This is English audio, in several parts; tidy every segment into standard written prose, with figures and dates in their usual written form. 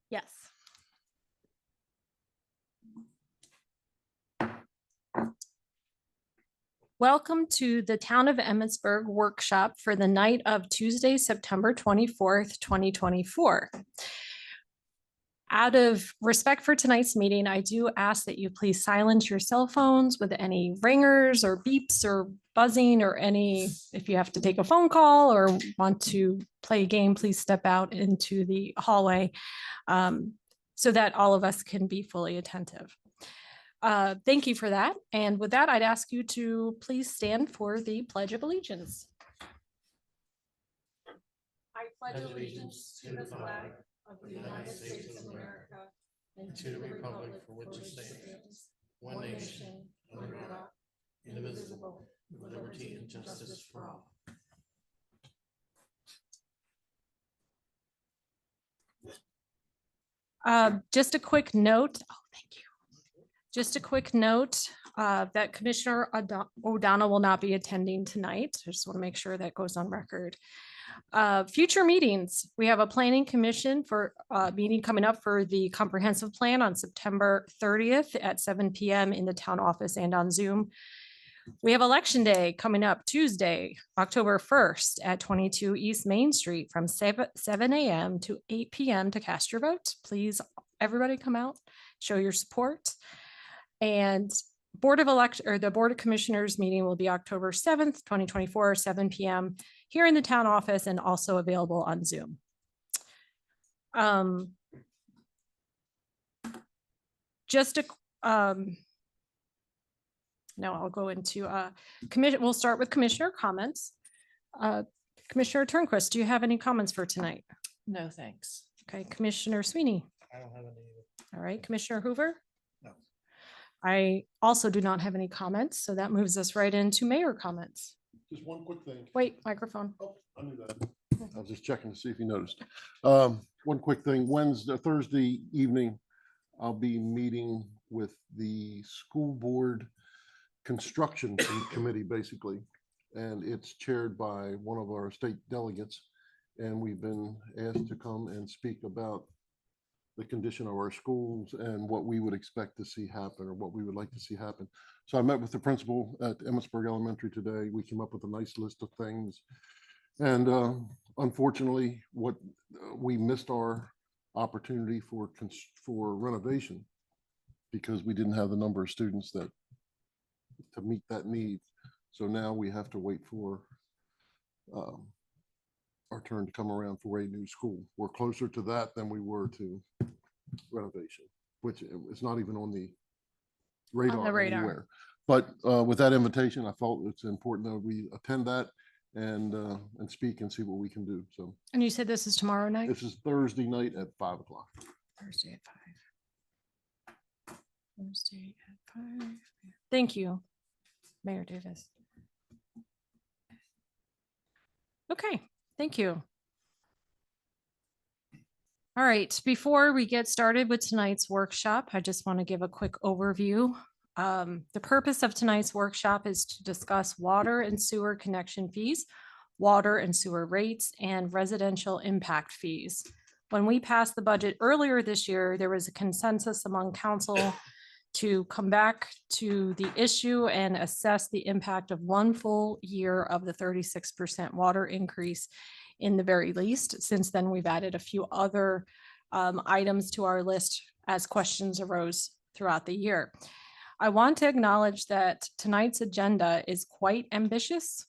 Yes. Welcome to the Town of Emmitsburg workshop for the night of Tuesday, September 24th, 2024. Out of respect for tonight's meeting, I do ask that you please silence your cell phones with any ringers or beeps or buzzing or any, if you have to take a phone call or want to play a game, please step out into the hallway so that all of us can be fully attentive. Thank you for that. And with that, I'd ask you to please stand for the Pledge of Allegiance. I pledge allegiance to the flag of the United States of America and to the republic for which it stands, one nation, under God, indivisible, with liberty and justice for all. Just a quick note. Oh, thank you. Just a quick note that Commissioner O'Donnell will not be attending tonight. I just want to make sure that goes on record. Future meetings. We have a planning commission for meeting coming up for the comprehensive plan on September 30th at 7 p.m. in the town office and on Zoom. We have election day coming up Tuesday, October 1st at 22 East Main Street from 7 a.m. to 8 p.m. to cast your vote. Please, everybody come out, show your support. And the Board of Commissioners meeting will be October 7th, 2024, 7 p.m. here in the town office and also available on Zoom. Now I'll go into commission. We'll start with commissioner comments. Commissioner Turnquist, do you have any comments for tonight? No, thanks. Okay, Commissioner Sweeney. I don't have any either. All right, Commissioner Hoover. No. I also do not have any comments, so that moves us right into mayor comments. Just one quick thing. Wait, microphone. Oh, I knew that. I was just checking to see if you noticed. One quick thing. Thursday evening, I'll be meeting with the school board construction committee, basically, and it's chaired by one of our state delegates. And we've been asked to come and speak about the condition of our schools and what we would expect to see happen or what we would like to see happen. So I met with the principal at Emmitsburg Elementary today. We came up with a nice list of things. And unfortunately, we missed our opportunity for renovation because we didn't have the number of students to meet that need. So now we have to wait for our turn to come around for a new school. We're closer to that than we were to renovation, which is not even on the radar anywhere. But with that invitation, I felt it's important that we attend that and speak and see what we can do. So. And you said this is tomorrow night? This is Thursday night at 5 o'clock. Thursday at 5. Thursday at 5. Thank you, Mayor Davis. Okay, thank you. All right, before we get started with tonight's workshop, I just want to give a quick overview. The purpose of tonight's workshop is to discuss water and sewer connection fees, water and sewer rates, and residential impact fees. When we passed the budget earlier this year, there was a consensus among council to come back to the issue and assess the impact of one full year of the 36% water increase in the very least. Since then, we've added a few other items to our list as questions arose throughout the year. I want to acknowledge that tonight's agenda is quite ambitious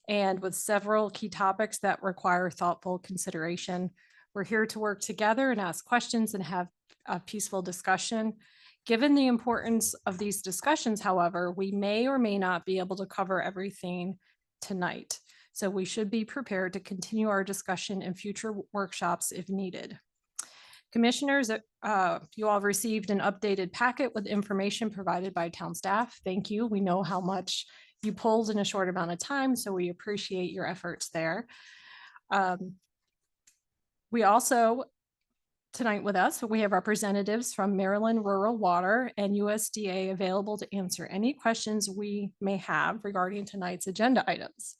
and with several key topics that require thoughtful consideration. We're here to work together and ask questions and have a peaceful discussion. Given the importance of these discussions, however, we may or may not be able to cover everything tonight. So we should be prepared to continue our discussion in future workshops if needed. Commissioners, you all received an updated packet with information provided by town staff. Thank you. We know how much you pulled in a short amount of time, so we appreciate your efforts there. We also, tonight with us, we have representatives from Maryland Rural Water and USDA available to answer any questions we may have regarding tonight's agenda items.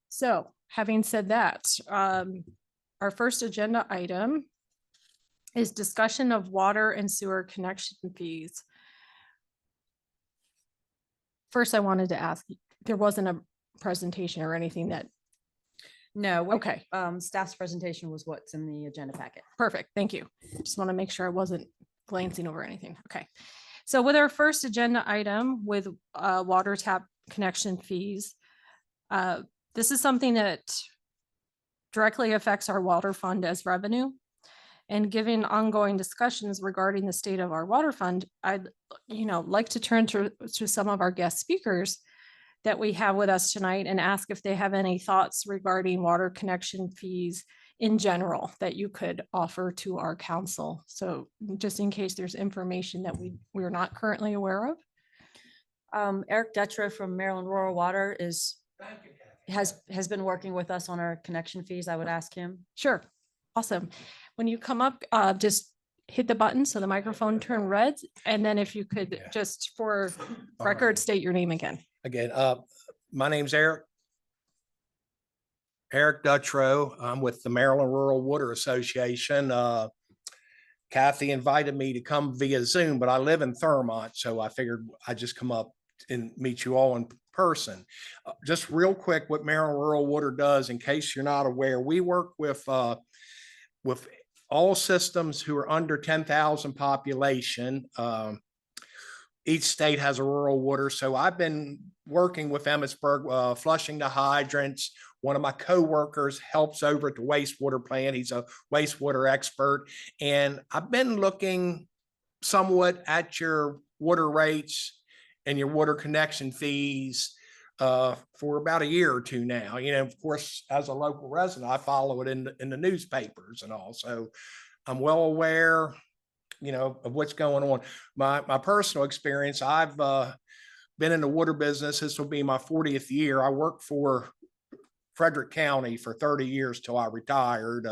So having said that, our first agenda item is discussion of water and sewer connection fees. First, I wanted to ask, there wasn't a presentation or anything that, No, okay, staff's presentation was what's in the agenda packet. perfect. Thank you. Just want to make sure I wasn't glancing over anything. Okay. So with our first agenda item with water tap connection fees, this is something that directly affects our water fund as revenue. And given ongoing discussions regarding the state of our water fund, I'd, like to turn to some of our guest speakers that we have with us tonight and ask if they have any thoughts regarding water connection fees in general that you could offer to our council. So just in case there's information that we're not currently aware of. Eric Dutro from Maryland Rural Water has been working with us on our connection fees. I would ask him. Sure. Awesome. When you come up, just hit the button so the microphone turn red. And then if you could just for record, state your name again. Again, my name's Eric Dutro. I'm with the Maryland Rural Water Association. Kathy invited me to come via Zoom, but I live in Thurmont, so I figured I'd just come up and meet you all in person. Just real quick, what Maryland Rural Water does, in case you're not aware, we work with all systems who are under 10,000 population. Each state has a rural water. So I've been working with Emmitsburg, flushing the hydrants. One of my coworkers helps over at the wastewater plant. He's a wastewater expert. And I've been looking somewhat at your water rates and your water connection fees for about a year or two now. Of course, as a local resident, I follow it in the newspapers and all. So I'm well aware, of what's going on. My personal experience, I've been in the water business. This will be my 40th year. I worked for Frederick County for 30 years till I retired.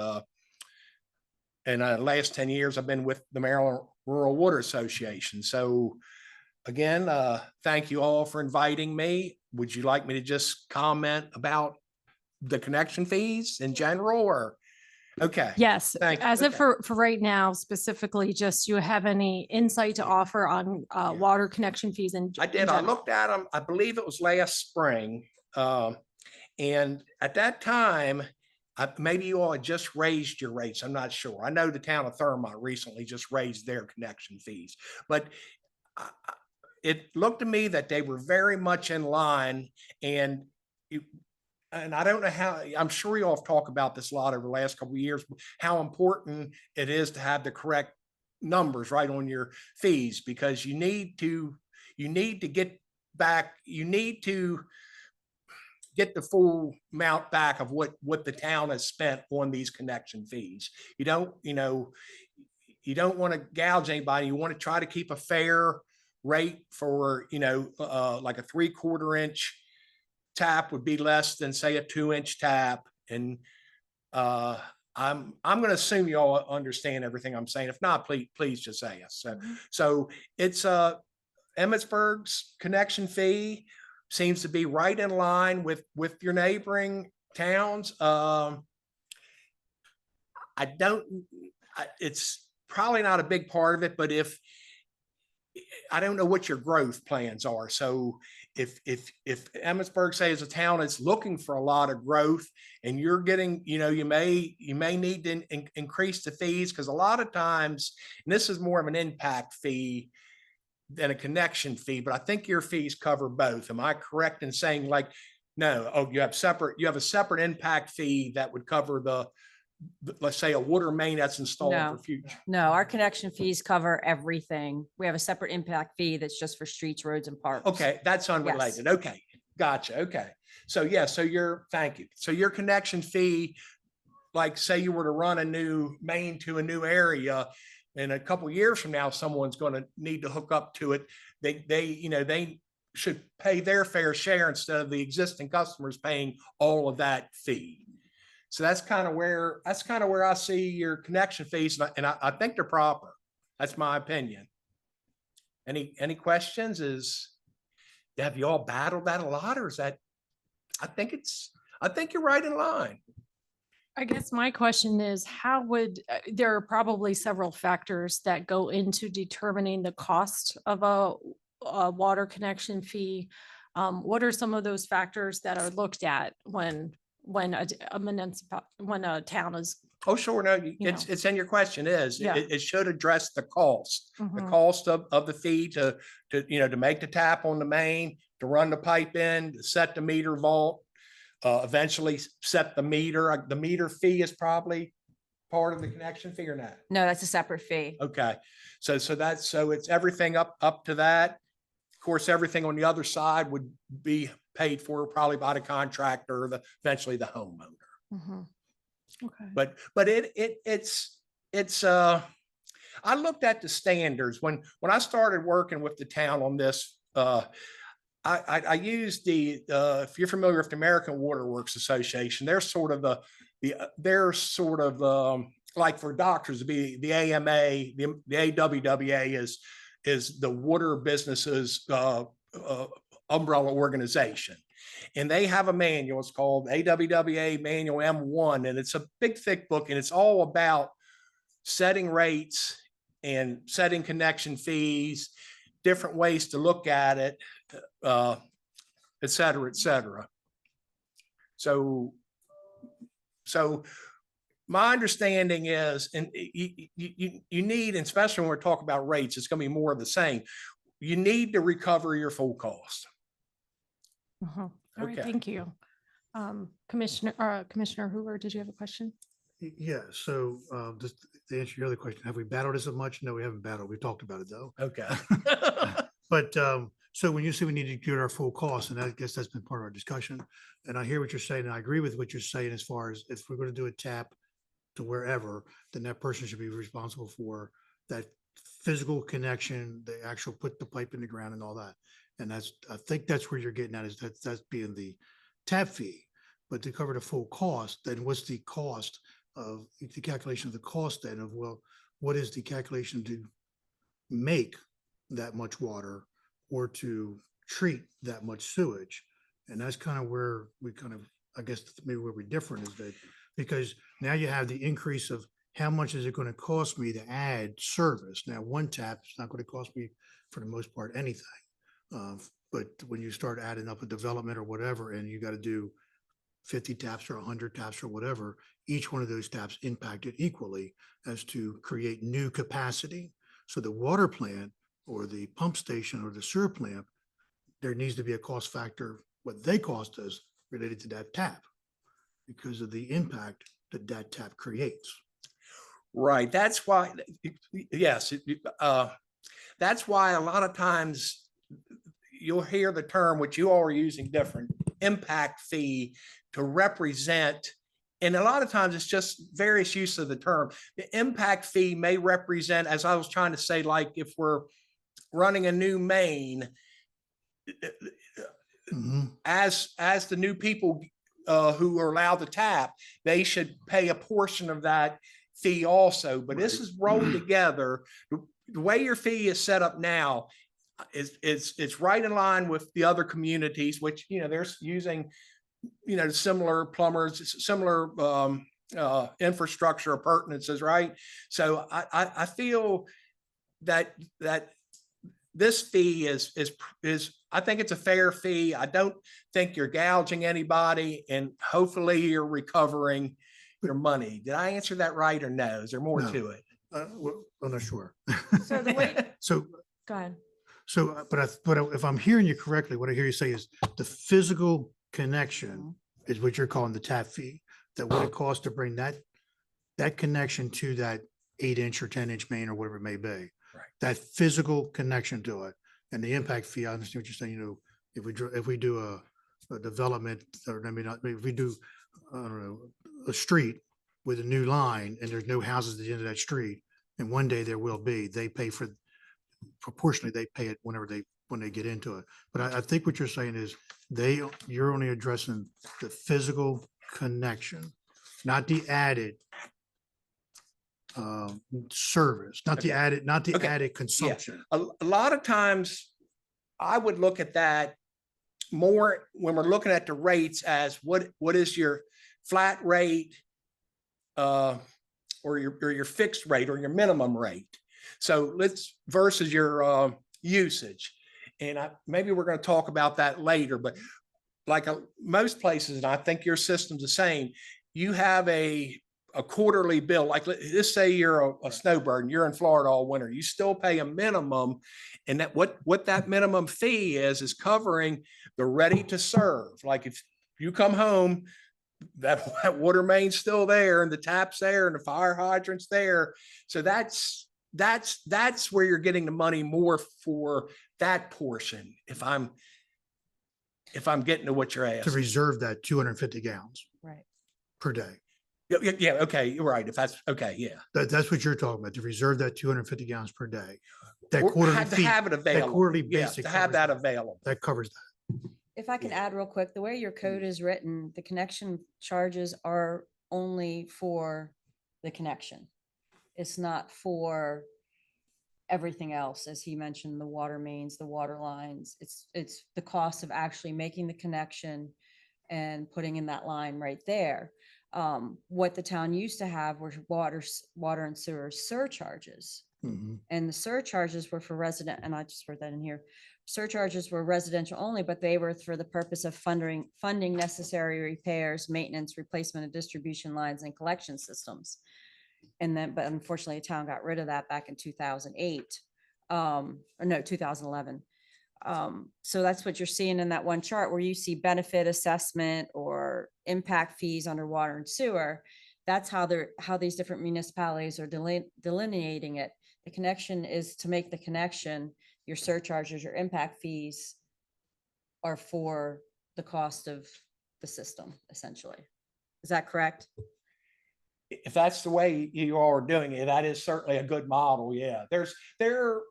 And the last 10 years, I've been with the Maryland Rural Water Association. So again, thank you all for inviting me. Would you like me to just comment about the connection fees in general or? Okay. Yes, Thank you. as of Okay. for right now, specifically, just you have any insight to offer on water connection fees and. I did. I looked at them. I believe it was last spring. And at that time, maybe you all had just raised your rates. I'm not sure. I know the town of Thurmont recently just raised their connection fees, but it looked to me that they were very much in line. And I don't know how, I'm sure you all have talked about this a lot over the last couple of years, how important it is to have the correct numbers right on your fees, because you need to get back, you need to get the full amount back of what the town has spent on these connection fees. You don't want to gouge anybody. You want to try to keep a fair rate for, like a 3/4 inch tap would be less than say a 2-inch tap. And I'm going to assume you all understand everything I'm saying. If not, please just say yes. So it's Emmitsburg's connection fee seems to be right in line with your neighboring towns. It's probably not a big part of it, but I don't know what your growth plans are. So if Emmitsburg, say, is a town that's looking for a lot of growth and you're getting, you may need to increase the fees, because a lot of times, and this is more of an impact fee than a connection fee, but I think your fees cover both. Am I correct in saying no, you have a separate impact fee that would cover let's say a water main that's installed No. for future? No, our connection fees cover everything. We have a separate impact fee that's just for streets, roads and parks. Okay, that's unrelated. Okay, gotcha. Okay. So thank you. So your connection fee, like say you were to run a new main to a new area, and a couple of years from now, someone's going to need to hook up to it. They should pay their fair share instead of the existing customers paying all of that fee. So that's kind of where I see your connection fees, and I think they're proper. That's my opinion. Any questions? Have you all battled that a lot, or is that? I think you're right in line. I guess my question is, how would, there are probably several factors that go into determining the cost of a water connection fee. What are some of those factors that are looked at when a municipal, when a town is? Oh, sure. No, You know. it's in your question is, Yeah. it should address the cost. The Mhm. cost of the fee to, to make the tap on the main, to run the pipe in, to set the meter vault, eventually set the meter. The meter fee is probably part of the connection fee or not? No, that's a separate fee. Okay, so it's everything up to that. Of course, everything on the other side would be paid for probably by the contractor, or eventually the homeowner. Mhm. Okay. But it's I looked at the standards when I started working with the town on this. I used if you're familiar with the American Water Works Association, they're sort of they're sort of like for doctors to be the AMA, the AWWA is the water businesses umbrella organization. And they have a manual. It's called AWWA Manual M1, and it's a big, thick book, and it's all about setting rates and setting connection fees, different ways to look at it, et cetera, et cetera. So my understanding is, and you need, and especially when we're talking about rates, it's going to be more of the same. You need to recover your full cost. Mhm. All right, Okay. thank you. Commissioner Hoover, did you have a question? Yeah, so just to answer your other question, have we battled this much? No, we haven't battled. We talked about it though. Okay. But so when you say we need to get our full cost, and I guess that's been part of our discussion, and I hear what you're saying, and I agree with what you're saying as far as if we're going to do a tap to wherever, then that person should be responsible for that physical connection, the actual put the pipe in the ground and all that. And I think that's where you're getting at, is that's being the tap fee. But to cover the full cost, then what's the cost of the calculation of the cost then of, well, what is the calculation to make that much water or to treat that much sewage? And that's kind of where we kind of, I guess maybe where we're different is that, because now you have the increase of how much is it going to cost me to add service? Now, one tap is not going to cost me for the most part anything. But when you start adding up a development or whatever, and you got to do 50 taps or 100 taps or whatever, each one of those taps impacted equally as to create new capacity. So the water plant or the pump station or the sewer plant, there needs to be a cost factor, what they cost us related to that tap because of the impact that that tap creates. Right. That's why, yes, that's why a lot of times you'll hear the term, which you all are using different, impact fee to represent. And a lot of times it's just various use of the term. The impact fee may represent, as I was trying to say, like if we're running a new main, as the new people who are allowed to tap, they should pay a portion of that fee also. But this is rolled together. The way your fee is set up now is it's right in line with the other communities, which, you know, they're using, you know, similar plumbers, similar infrastructure appurtenances, right? So I feel that this fee is I think it's a fair fee. I don't think you're gouging anybody, and hopefully you're recovering your money. Did I answer that right or no? Is there more No. to it? Well, I'm not sure. So the way, So, go ahead. but if I'm hearing you correctly, what I hear you say is the physical connection is what you're calling the tap fee, that what it costs to bring that connection to that 8-inch or 10-inch main or whatever it may be. Right. That physical connection to it, and the impact fee. I understand what you're saying. You know, if we do a development, or if we do, I don't know, a street with a new line and there's no houses at the end of that street, and one day there will be, they pay for proportionally, they pay it when they get into it. But I think what you're saying is you're only addressing the physical connection, not the added service, not the Okay. added consumption. A lot of times I would look at that more when we're looking at the rates as what is your flat rate or your fixed rate or your minimum rate. So let's versus your usage. And maybe we're going to talk about that later, but like most places, and I think your system's the same, you have a quarterly bill. Like let's say you're a snowbird and you're in Florida all winter, you still pay a minimum. And that what that minimum fee is covering the ready to serve. Like if you come home, that water main's still there and the tap's there and the fire hydrant's there. So that's where you're getting the money more for that portion. If I'm getting to what you're To asking. reserve that 250 gallons Right. per day. Yeah, okay, you're right. If that's okay, yeah. That's what you're talking about, to reserve that 250 gallons per day. That Or quarterly have to fee, have it that available. quarterly Yeah, basic. to have covers that available. That covers that. If I can add real quick, the way your code is written, the connection charges are only for the connection. It's not for everything else, as he mentioned, the water mains, the water lines. It's the cost of actually making the connection and putting in that line right there. What the town used to have were water and sewer surcharges. Mhm. And the surcharges were for resident, and I just wrote that in here. Surcharges were residential only, but they were for the purpose of funding necessary repairs, maintenance, replacement of distribution lines and collection systems. And then, but unfortunately, the town got rid of that back in 2008, or no, 2011. So that's what you're seeing in that one chart where you see benefit assessment or impact fees under water and sewer. That's how these different municipalities are delineating it. The connection is to make the connection. Your surcharges, your impact fees are for the cost of the system, essentially. Is that correct? If that's the way you all are doing it, that is certainly a good model. Yeah, there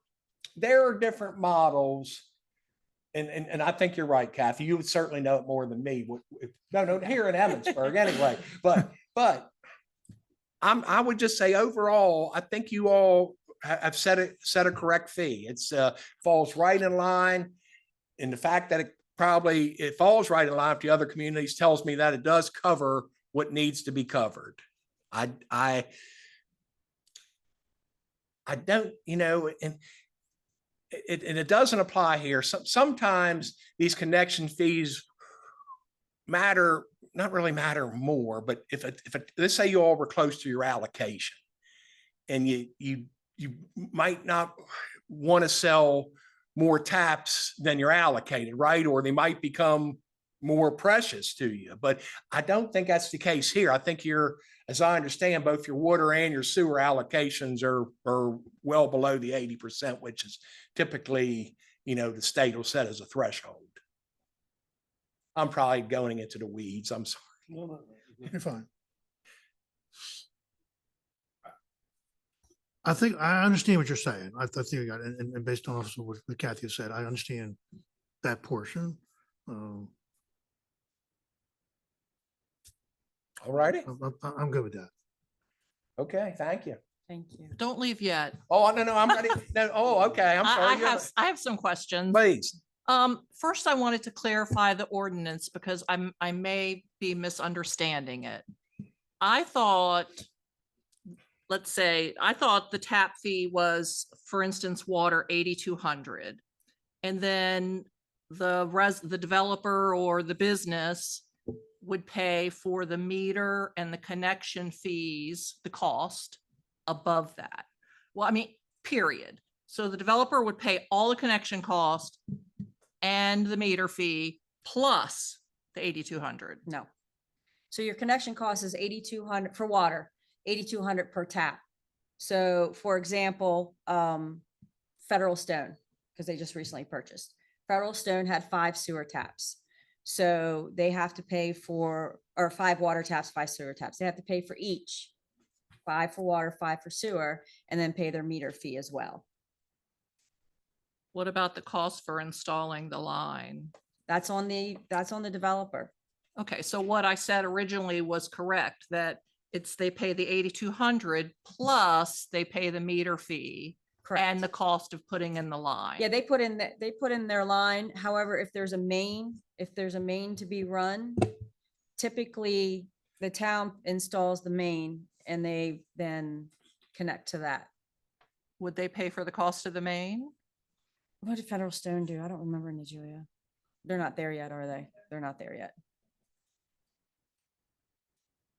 are different models. And I think you're right, Kathy. You would certainly know it more than me. No, here in Emmitsburg anyway. But I would just say overall, I think you all have set a correct fee. It's falls right in line. And the fact that it falls right in line with the other communities tells me that it does cover what needs to be covered. I don't, and it doesn't apply here. Sometimes these connection fees not really matter more, but if let's say you all were close to your allocation and you might not want to sell more taps than you're allocated, right? Or they might become more precious to you, but I don't think that's the case here. I think as I understand, both your water and your sewer allocations are well below the 80%, which is typically, the state will set as a threshold. I'm probably going into the weeds. I'm sorry. You're fine. I think I understand what you're saying. I think you got, and based on also what Kathy said, I understand that portion. All righty. I'm good with that. Okay. Thank you. Thank you. Don't leave yet. Oh, no, I'm ready. No, oh, okay. I'm I sorry. I have some questions. Please. First, I wanted to clarify the ordinance because I may be misunderstanding it. I thought the tap fee was, for instance, water 8,200. And then the developer or the business would pay for the meter and the connection fees, the cost above that. Well, I mean, period. So the developer would pay all the connection cost and the meter fee plus the 8,200. No. So your connection cost is 8,200 for water, 8,200 per tap. So for example, Federal Stone, because they just recently purchased. Federal Stone had 5 sewer taps. So they have to pay or 5 water taps, 5 sewer taps. They have to pay for each, 5 for water, 5 for sewer, and then pay their meter fee as well. What about the cost for installing the line? That's on the developer. Okay, so what I said originally was correct, that they pay the 8,200 plus they pay the meter fee and the cost of putting in the line. Yeah, they put in their line. However, if there's a main to be run, typically the town installs the main and they then connect to that. Would they pay for the cost of the main? What did Federal Stone do? I don't remember, Nigeria. They're not there yet, are they? They're not there yet.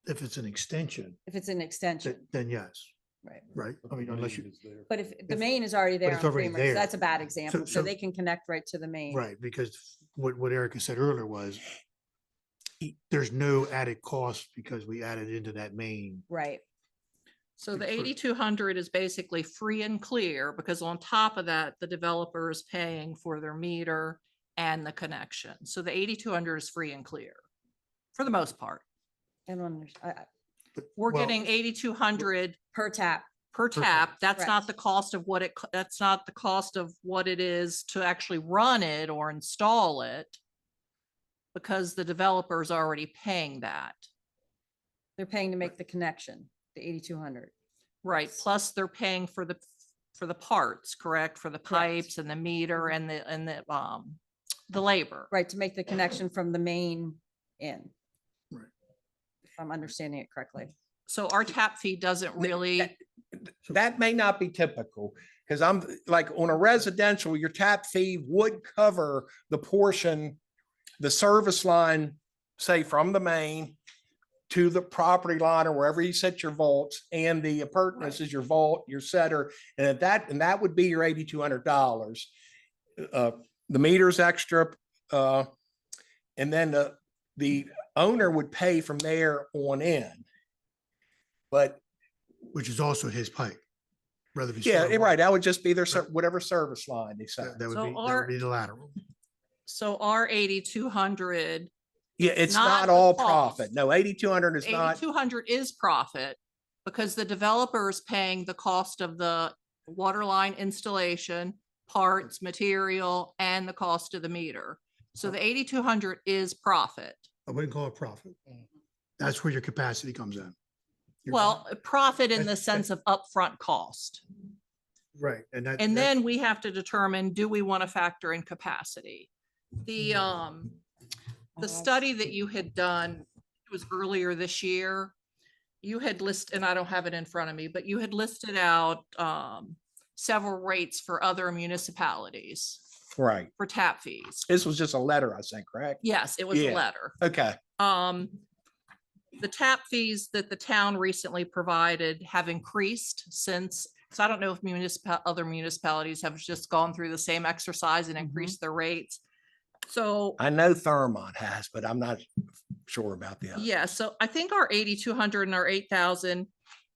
If it's an extension, If it's an extension, then yes, right? right? I mean, unless you, But if the If- main is already there it's on already Creamery, there. that's a bad example. So so- they can connect right to the main. right, because what Erica said earlier was there's no added cost because we added into that main. Right. So the For- 8,200 is basically free and clear because on top of that, the developer is paying for their meter and the connection. So the 8,200 is free and clear for the most part. I don't understand. We're Well, getting 8,200 Per tap. per Per tap. That's not Correct. the cost of what that's not the cost of what it is to actually run it or install it. Because the developer is already paying that. They're paying to make the connection, the 8,200. Right, plus they're paying for the parts, correct? For the Correct. pipes and the meter and the labor. Right, to make the connection from the main in. Right. If I'm understanding it correctly. So our tap fee doesn't really, That may not be typical, because I'm like on a residential, your tap fee would cover the portion, the service line, say from the main to the property line or wherever you set your vaults, and the appurtenance is your vault, your setter, and that would be your $8,200. The meter's extra, and then the owner would pay from there on in. But Which is also his pipe, rather be. yeah, stormwater. right, that would just be their, Right. whatever service line they set. That would So be, that our- would be the lateral. so our 8,200, Yeah, it's not not the all cost. profit. No, 8,200 is not. 8,200 is profit because the developer is paying the cost of the water line installation, parts, material, and the cost of the meter. So the 8,200 is profit. I wouldn't call it profit. That's where your capacity comes in. Your- Well, profit in the That's- sense of upfront cost. Right, and that. And that- then we have to determine, do we want to factor in capacity? The Oh, study that you had done, it was earlier this year. You had listed, and I don't have it in front of me, but you had listed out several rates for other municipalities Right. for tap fees. This was just a letter, I think, correct? Yes, it was a Yeah. letter. Okay. The tap fees that the town recently provided have increased since, so I don't know if other municipalities have just gone through the same exercise and Mhm. increased their rates. So, I know Thermont has, but I'm not sure about the other. yeah, so I think our 8,200 and our 8,000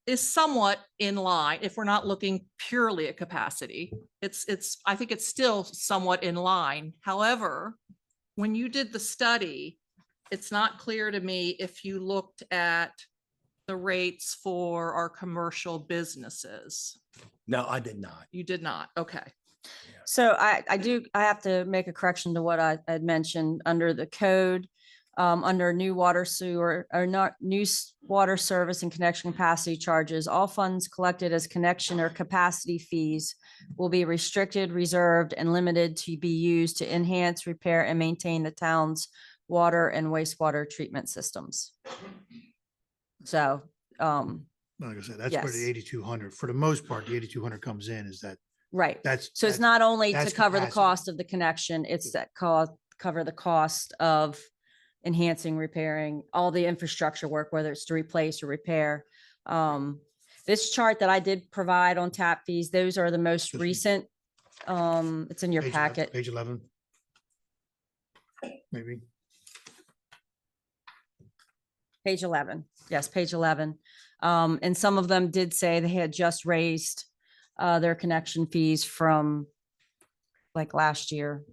is somewhat in line if we're not looking purely at capacity. I think it's still somewhat in line. However, when you did the study, it's not clear to me if you looked at the rates for our commercial businesses. No, I did not. You did not. Okay. So I have to make a correction to what I had mentioned under the code. Under new water sewer or not new water service and connection capacity charges, all funds collected as connection or capacity fees will be restricted, reserved, and limited to be used to enhance, repair, and maintain the town's water and wastewater treatment systems. So, Like I said, that's where the Yes. 8,200, for the most part, the 8,200 comes in is that, right. that's. So it's that's- not only to that's cover the capacity. cost of the connection, it's that cover the cost of enhancing, repairing, all the infrastructure work, whether it's to replace or repair. This chart that I did provide on tap fees, those are the most This one. recent. It's in your Page 11 packet. Page 11. Maybe. Page 11. Yes, page 11. And some of them did say they had just raised their connection fees from like last year.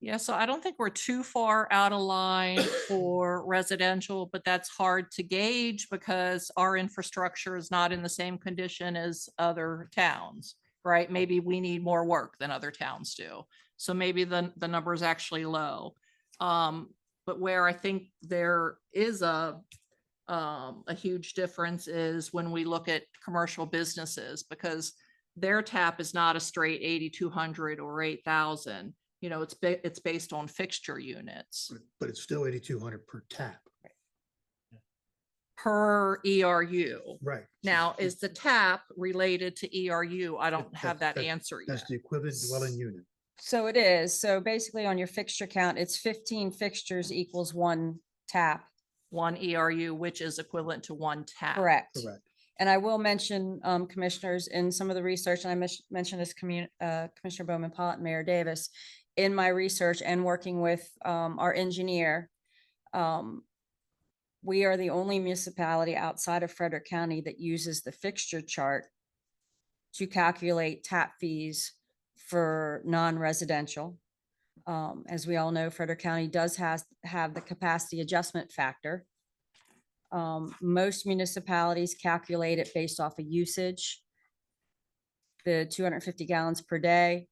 Yeah, so I don't think we're too far out of line for residential, but that's hard to gauge because our infrastructure is not in the same condition as other towns, right? Maybe we need more work than other towns do. So maybe the number is actually low. But where I think there is a huge difference is when we look at commercial businesses, because their tap is not a straight 8,200 or 8,000. You know, it's based on fixture units. But it's still 8,200 per tap. per ERU. Right. Now, is the tap related to ERU? I don't have that answer yet. That's the equivalent dwelling unit. So it is. So basically on your fixture count, it's 15 fixtures equals one tap. One ERU, which is equivalent to one tap. Correct. Correct. And I will mention, commissioners, in some of the research, and I mentioned this Commissioner Bowman Pollitt and Mayor Davis, in my research and working with, our engineer, we are the only municipality outside of Frederick County that uses the fixture chart to calculate tap fees for non-residential. As we all know, Frederick County does have the capacity adjustment factor. Most municipalities calculate it based off of usage. The 250 gallons per day,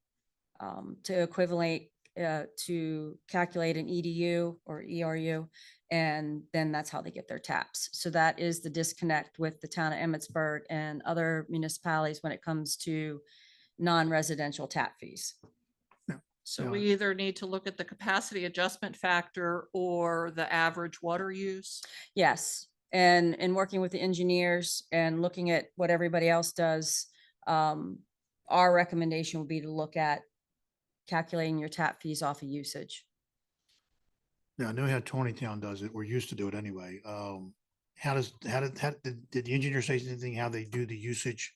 to equivalent, to calculate an EDU or ERU, and then that's how they get their taps. So that is the disconnect with the town of Emmitsburg and other municipalities when it comes to non-residential tap fees. So Yeah. we either need to look at the capacity adjustment factor or the average water use. Yes, and in working with the engineers and looking at what everybody else does, our recommendation would be to look at calculating your tap fees off of usage. Yeah, I know how Town does it. We're used to do it anyway. How did the engineer say anything, how they do the usage?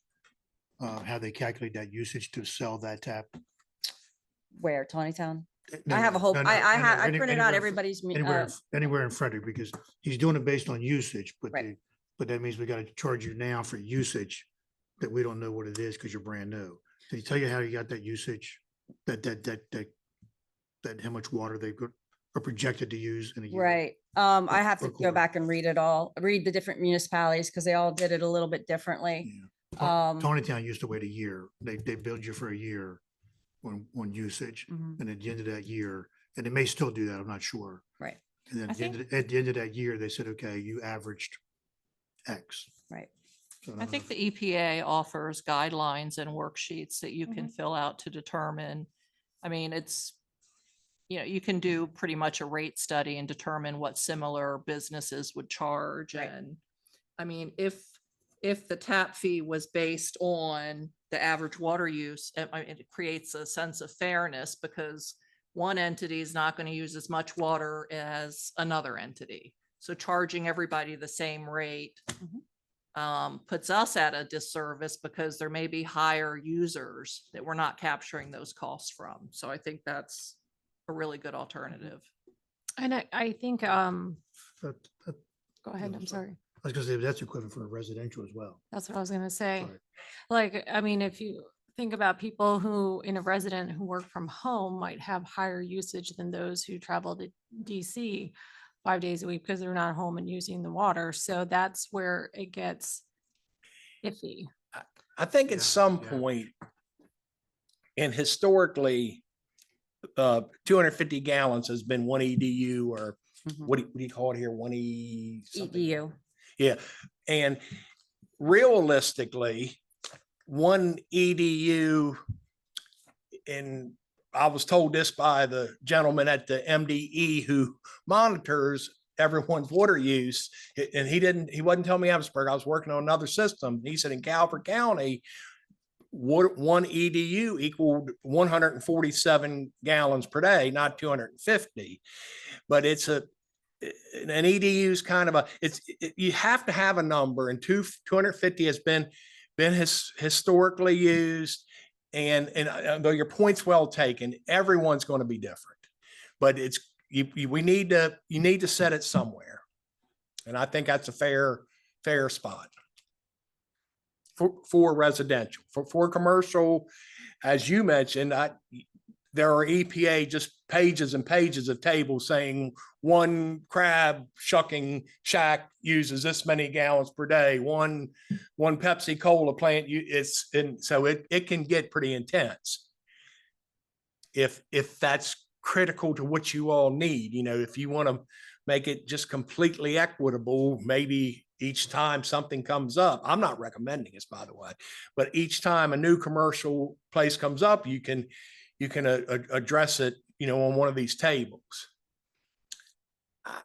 How they calculate that usage to sell that tap? Where, Tawnytown? No, I have a whole, no, no, I no, no, I printed out anywhere in everybody's, Anywhere, anywhere in Frederick, because he's doing it based on usage, but Right. but that means we gotta charge you now for usage that we don't know what it is because you're brand new. Did he tell you how you got that usage? That how much water they are projected to use in a year? right. I have to or go quarter. back and read it all, read the different municipalities because they all did it a little bit differently. Yeah. Um, Town used to wait a year. They billed you for a year on usage. mhm, And at the end of that year, and they may still do that, I'm not sure. Right, And then I at the end of that year, they said, okay, you averaged X. right. So I don't think know the EPA offers guidelines and worksheets that you can Mhm. fill out to determine. I mean, it's, you can do pretty much a rate study and determine what similar businesses would charge. Right. And I mean, if the tap fee was based on the average water use, it creates a sense of fairness because one entity is not going to use as much water as another entity. So charging everybody the same rate puts us at a disservice because there may be higher users that we're not capturing those costs from. So I think that's a really good alternative. And I think, that- that- go ahead, Yeah, I'm sorry. sorry. I was gonna say, that's equivalent for a residential as well. That's what I was gonna say. Sorry. Like, I mean, if you think about people who, in a resident who work from home might have higher usage than those who travel to DC 5 days a week because they're not home and using the water. So that's where it gets iffy. I think at Yeah, some yeah. point, and historically, 250 gallons has been one EDU, or Mhm. what do you call it here? One something? EDU. Yeah, and realistically, one EDU, and I was told this by the gentleman at the MDE who monitors everyone's water use, and he wasn't telling me Evansburg, I was working on another system. He said in Calvert County, one EDU equaled 147 gallons per day, not 250. But it's an EDU is kind of you have to have a number, and 250 has been historically used. And though your point's well taken, everyone's going to be different, but you need to set it somewhere. And I think that's a fair spot for residential. For commercial, as you mentioned, there are EPA just pages and pages of tables saying one crab shucking shack uses this many gallons per day. One Pepsi Cola plant, so it can get pretty intense. If that's critical to what you all need, if you want to make it just completely equitable, maybe each time something comes up, I'm not recommending this, by the way, but each time a new commercial place comes up, you can address it, on one of these tables.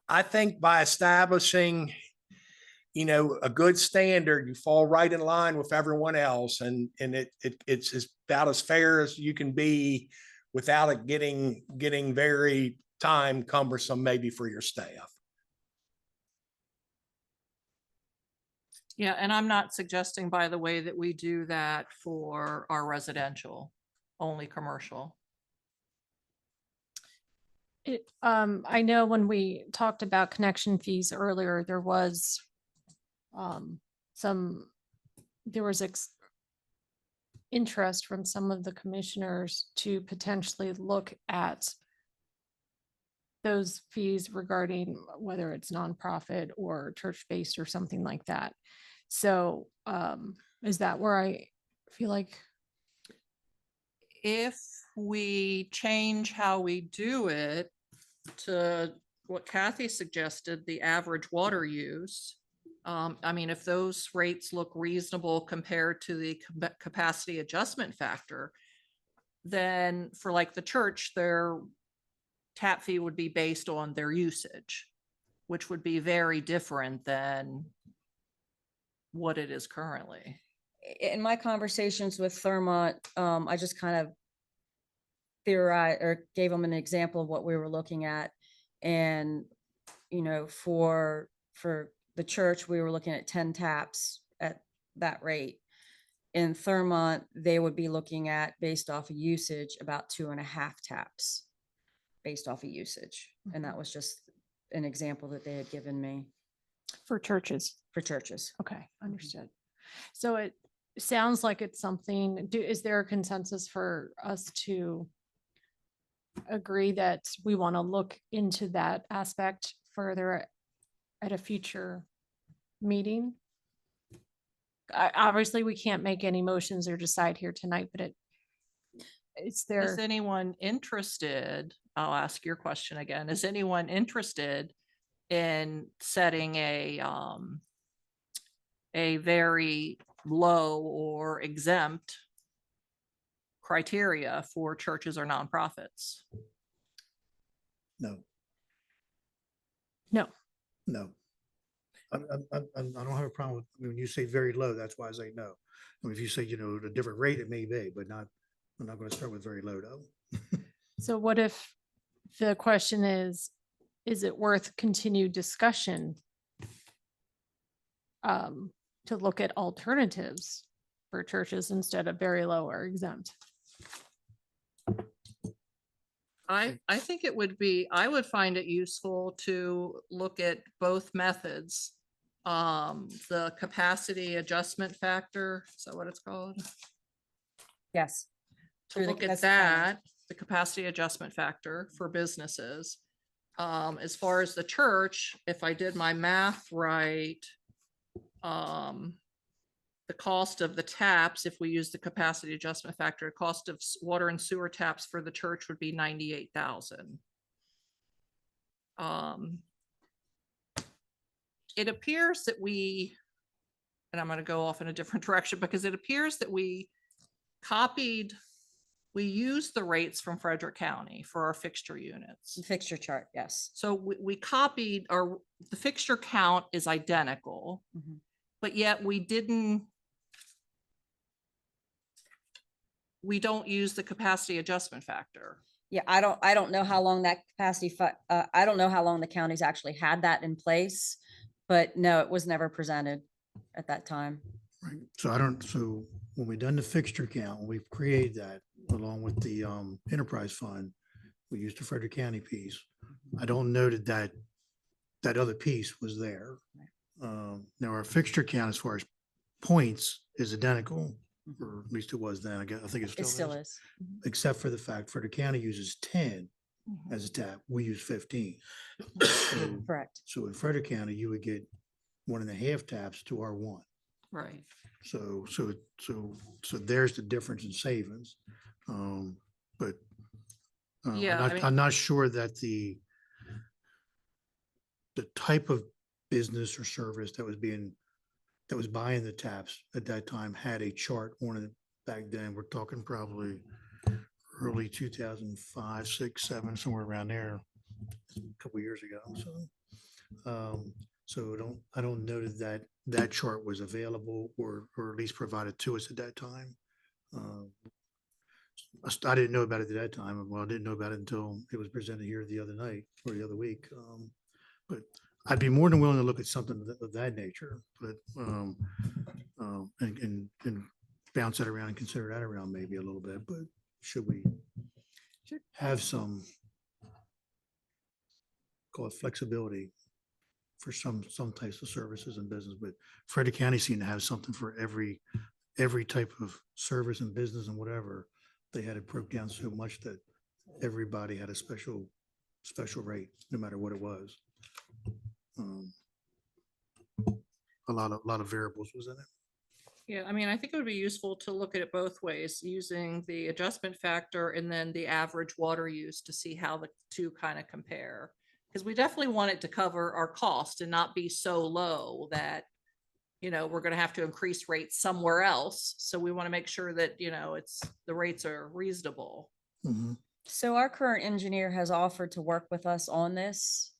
I think by establishing a good standard, you fall right in line with everyone else, and it's about as fair as you can be without it getting very time cumbersome maybe for your staff. Yeah, and I'm not suggesting, by the way, that we do that for our residential, only commercial. I know when we talked about connection fees earlier, there was interest from some of the commissioners to potentially look at those fees regarding whether it's nonprofit or church-based or something like that. So is that where I feel like? If we change how we do it to what Kathy suggested, the average water use, I mean, if those rates look reasonable compared to the capacity adjustment factor, then for like the church, their tap fee would be based on their usage, which would be very different than what it is currently. In my conversations with Thermont, I just kind of theorized or gave them an example of what we were looking at. And, for the church, we were looking at 10 taps at that rate. In Thermont, they would be looking at, based off of usage, about 2.5 taps based off of usage. And that was just an example that they had given me For churches. for churches. Okay, understood. So it sounds like it's something, is there a consensus for us to agree that we want to look into that aspect further at a future meeting? Obviously, we can't make any motions or decide here tonight, but it's Is there. anyone interested? I'll ask your question again. Is anyone interested in setting a very low or exempt criteria for churches or nonprofits? No, No, no. I don't have a problem with, when you say very low, that's why I say no. I mean, if you say, at a different rate, it may be, but not, I'm not going to start with very low though. so what if the question is it worth continued discussion to look at alternatives for churches instead of very low or exempt? I think it would be, I would find it useful to look at both methods. The capacity adjustment factor, is that what it's called? Yes. To Through the look at capacity finance. that, the capacity adjustment factor for businesses. As far as the church, if I did my math right, the cost of the taps, if we use the capacity adjustment factor, cost of water and sewer taps for the church would be 98,000. It appears that and I'm going to go off in a different direction because it appears that we used the rates from Frederick County for our fixture units. Fixture chart, yes. So we copied the fixture count is identical, Mhm. but yet we don't use the capacity adjustment factor. Yeah, I don't know how long that I don't know how long the counties actually had that in place, but no, it was never presented at that time. Right. So when we done the fixture count, we've created that along with the enterprise fund. We used the Frederick County piece. I don't know that other piece was there. Now our fixture count as far as points is identical, or at least it was then. I think It still is. except for the fact Frederick County uses 10 as a tap. We use 15. Correct. So in Frederick County, you would get 1.5 taps to our 1. Right. So there's the difference in savings. But Yeah, I mean- I'm not sure that the type of business or service that was buying the taps at that time had a chart on it back then. We're talking probably early 2005, 6, 7, somewhere around there, a couple years ago. So So I don't know that chart was available or at least provided to us at that time. Um, I didn't know about it at that time. Well, I didn't know about it until it was presented here the other night or the other week. But I'd be more than willing to look at something of that nature, but, and bounce that around and consider that around maybe a little bit, but should we have some, call it flexibility for some types of services and business, but Frederick County seemed to have something for every type of service and business and whatever. They had it broke down so much that everybody had a special rate, no matter what it was. A lot of variables was in it. Yeah, I mean, I think it would be useful to look at it both ways, using the adjustment factor and then the average water use to see how the two kind of compare. Because we definitely want it to cover our cost and not be so low that, you know, we're gonna have to increase rates somewhere else. So we want to make sure that, you know, the rates are reasonable. Mhm. So our current engineer has offered to work with us on this.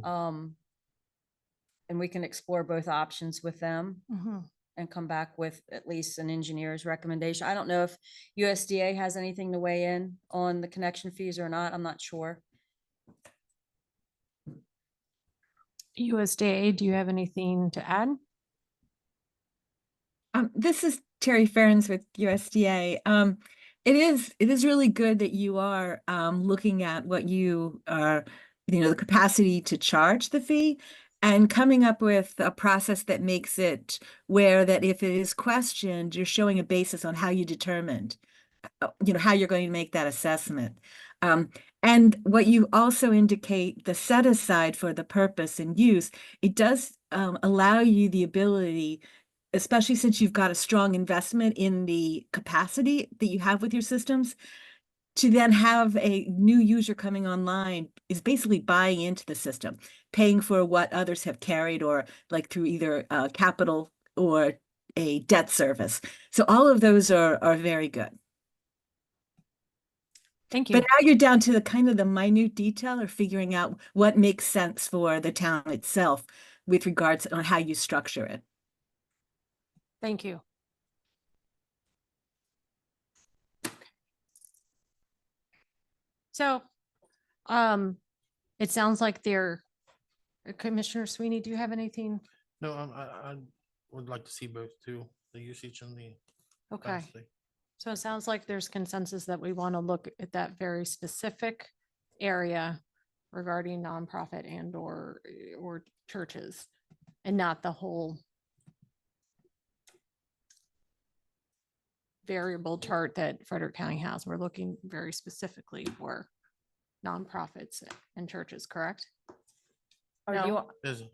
And we can explore both options with them Mhm. and come back with at least an engineer's recommendation. I don't know if USDA has anything to weigh in on the connection fees or not. I'm not sure. USDA, do you have anything to add? This is Terry Ferns with USDA. It is really good that you are looking at what you are, the capacity to charge the fee and coming up with a process that makes it where that if it is questioned, you're showing a basis on how you determined, how you're going to make that assessment. And what you also indicate the set aside for the purpose and use, it does allow you the ability, especially since you've got a strong investment in the capacity that you have with your systems, to then have a new user coming online is basically buying into the system, paying for what others have carried or like through either capital or a debt service. So all of those are very good. Thank you. But now you're down to the kind of the minute detail or figuring out what makes sense for the town itself with regards on how you structure it. Thank you. So, it sounds like Commissioner Sweeney, do you have anything? No, I would like to see both too, the usage and the Okay. capacity. So it sounds like there's consensus that we want to look at that very specific area regarding nonprofit and or churches and not the whole variable chart that Frederick County has. We're looking very specifically for nonprofits and churches, correct? Or No. do you want- Business.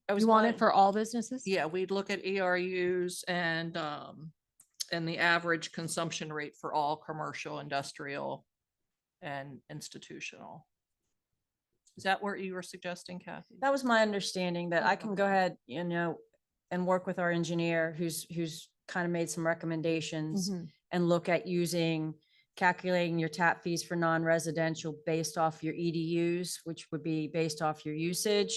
I was You want wondering- it for all businesses? Yeah, we'd look at ERUs and the average consumption rate for all commercial, industrial and institutional. Is that what you were suggesting, Kathy? That was my understanding that I can go ahead, and work with our engineer who's kind of made some recommendations Mhm. and look at calculating your tap fees for non-residential based off your EDUs, which would be based off your usage.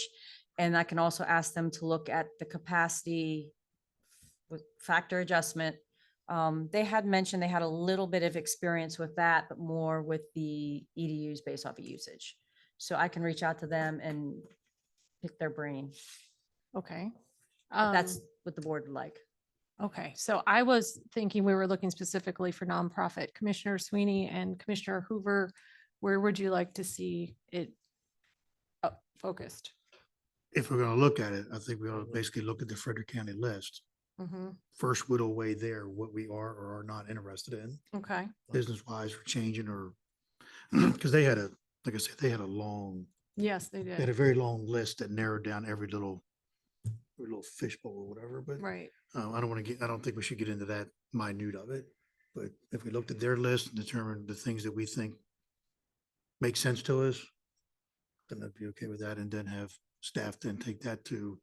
And I can also ask them to look at the capacity with factor adjustment. They had mentioned they had a little bit of experience with that, but more with the EDUs based off of usage. So I can reach out to them and pick their brain. Okay. If that's Um, what the board would like. Okay, so I was thinking we were looking specifically for nonprofit. Commissioner Sweeney and Commissioner Hoover, where would you like to see it focused? If we're gonna look at it, I think we ought to basically look at the Frederick County list. Mhm. First whittle away there, what we are or are not interested in, Okay, business wise, or changing or, because like I said, they had yes, they they had a did. very long list that narrowed down every little fishbowl or whatever, but Right, I don't think we should get into that minute of it. But if we looked at their list and determined the things that we think make sense to us, then I'd be okay with that, and then have staff then take that to,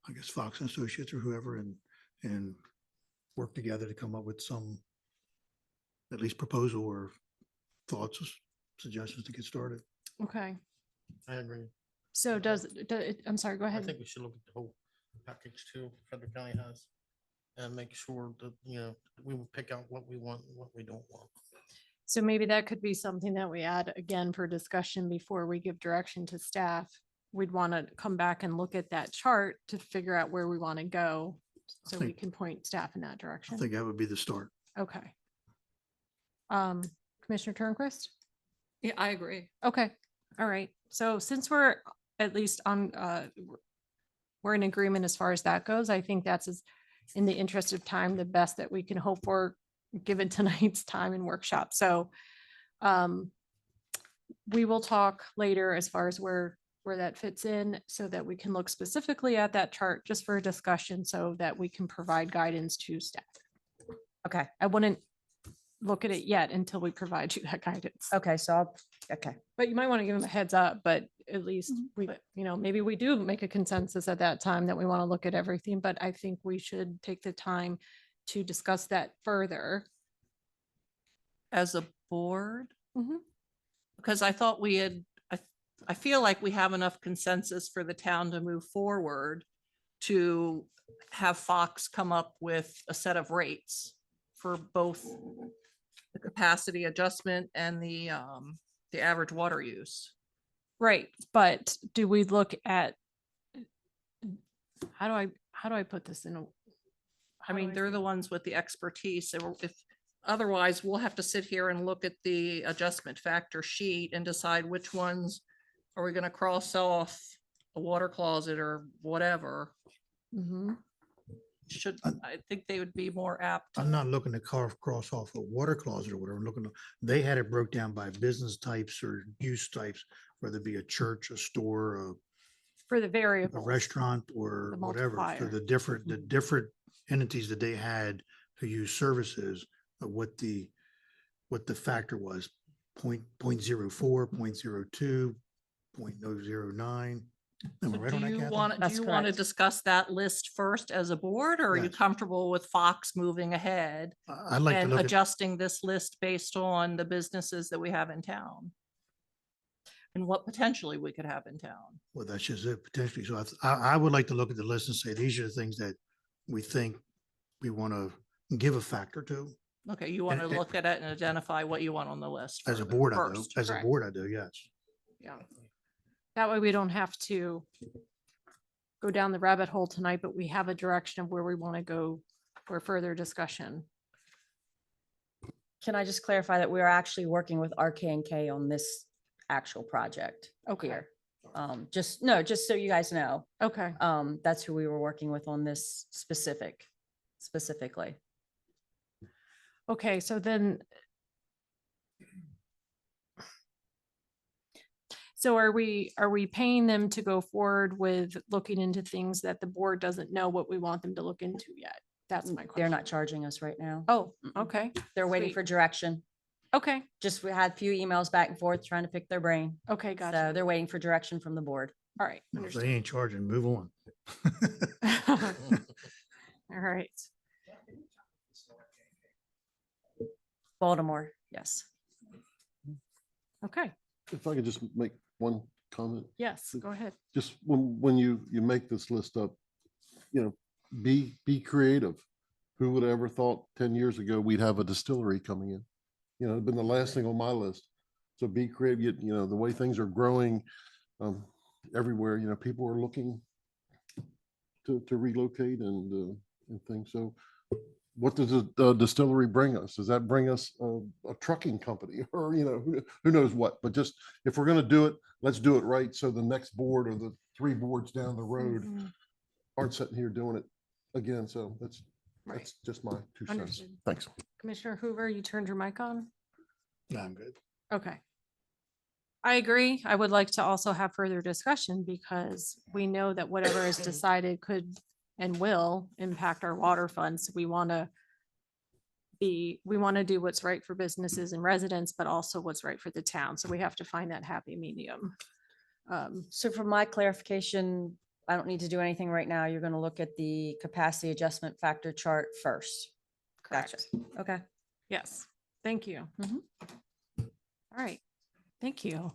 I guess, Fox and Associates or whoever, and work together to come up with some at least proposal or thoughts, suggestions to get started. okay. I agree. So I'm sorry, go I ahead. think we should look at the whole package too, Frederick County has. And make sure that, we will pick out what we want, and what we don't want. So maybe that could be something that we add again for discussion before we give direction to staff. We'd want to come back and look at that chart to figure out where we want to go. So we think- can point staff in that I direction. think that would be the start. Okay. Commissioner Turnquist? Yeah, I agree. Okay, all right. So since we're at least on, we're in agreement as far as that goes, I think that's in the interest of time, the best that we can hope for, given tonight's time and workshop. So we will talk later as far as where that fits in so that we can look specifically at that chart just for a discussion so that we can provide guidance to staff. Okay, I wouldn't look at it yet until we provide you that guidance. okay, so okay. But you might want to give them a heads up, but at least we, maybe we do make a consensus at that time that we want to look at everything, but I think we should take the time to discuss that further. As a board, Mhm. because I thought we had, I feel like we have enough consensus for the town to move forward to have Fox come up with a set of rates for both the capacity adjustment and the average water use. Right, but do we look at, how do I put this in a? I how do mean, they're say- the ones with the expertise. So if, otherwise, we'll have to sit here and look at the adjustment factor sheet and decide which ones are we gonna cross off a water closet or whatever. Mhm. I think they would be more apt. I'm not looking to cross off a water closet or whatever. I'm looking, they had it broke down by business types or use types, whether it be a church, a store, For the a variables. restaurant or The whatever. So multiplier. the different entities that they had who use services, what the factor was, 0.04, 0.02, 0.009. Am I So right do on that, you Kathy? want, do That's you want to correct. discuss that list first as a board, or are you Yes. comfortable with Fox moving ahead I'd like to and look at, adjusting this list based on the businesses that we have in town? And what potentially we could have in town? well, that's just it potentially. So I would like to look at the list and say, these are the things that we think we want to give a factor to. Okay, you want to And- look at it and identify what you want on the list. As a further- board, I do. first. As a correct. board, I do, yes. Yeah. That way we don't have to go down the rabbit hole tonight, but we have a direction of where we want to go for further discussion. Can I just clarify that we are actually working with RK&K on this actual project Okay. here? Just so you guys know, Okay, that's who we were working with on this specifically. okay, so then. So are we paying them to go forward with looking into things that the board doesn't know what we want them to look into yet? That's my question. They're not charging us right now. Oh, Mm-mm. okay, They're waiting sweet. for direction. okay, Just we had a few emails back and forth trying to pick their brain. okay, So gotcha. they're waiting for direction from the board. All right. If they understood. ain't charging, move on. All right. Baltimore, yes. Okay, If I could just make one comment, yes, go ahead. just when you make this list up, be creative. Who would have ever thought 10 years ago we'd have a distillery coming in? It'd been the last thing on my list. So be creative, the way things are growing everywhere, people are looking to relocate and things. So what does a distillery bring us? Does that bring us a trucking company or, who knows what? But just if we're going to do it, let's do it right. So the next board or the 3 boards down the road Mhm. aren't sitting here doing it again. So that's Right. just my 2 cents. Understood. Thanks. Commissioner Hoover, you turned your mic on? No, I'm good. Okay. I agree. I would like to also have further discussion because we know that whatever is decided could and will impact our water funds. We want to do what's right for businesses and residents, but also what's right for the town. So we have to find that happy medium. So for my clarification, I don't need to do anything right now. You're going to look at the capacity adjustment factor chart first. Gotcha. Correct. Okay. Yes, thank you. Mhm. All right, thank you.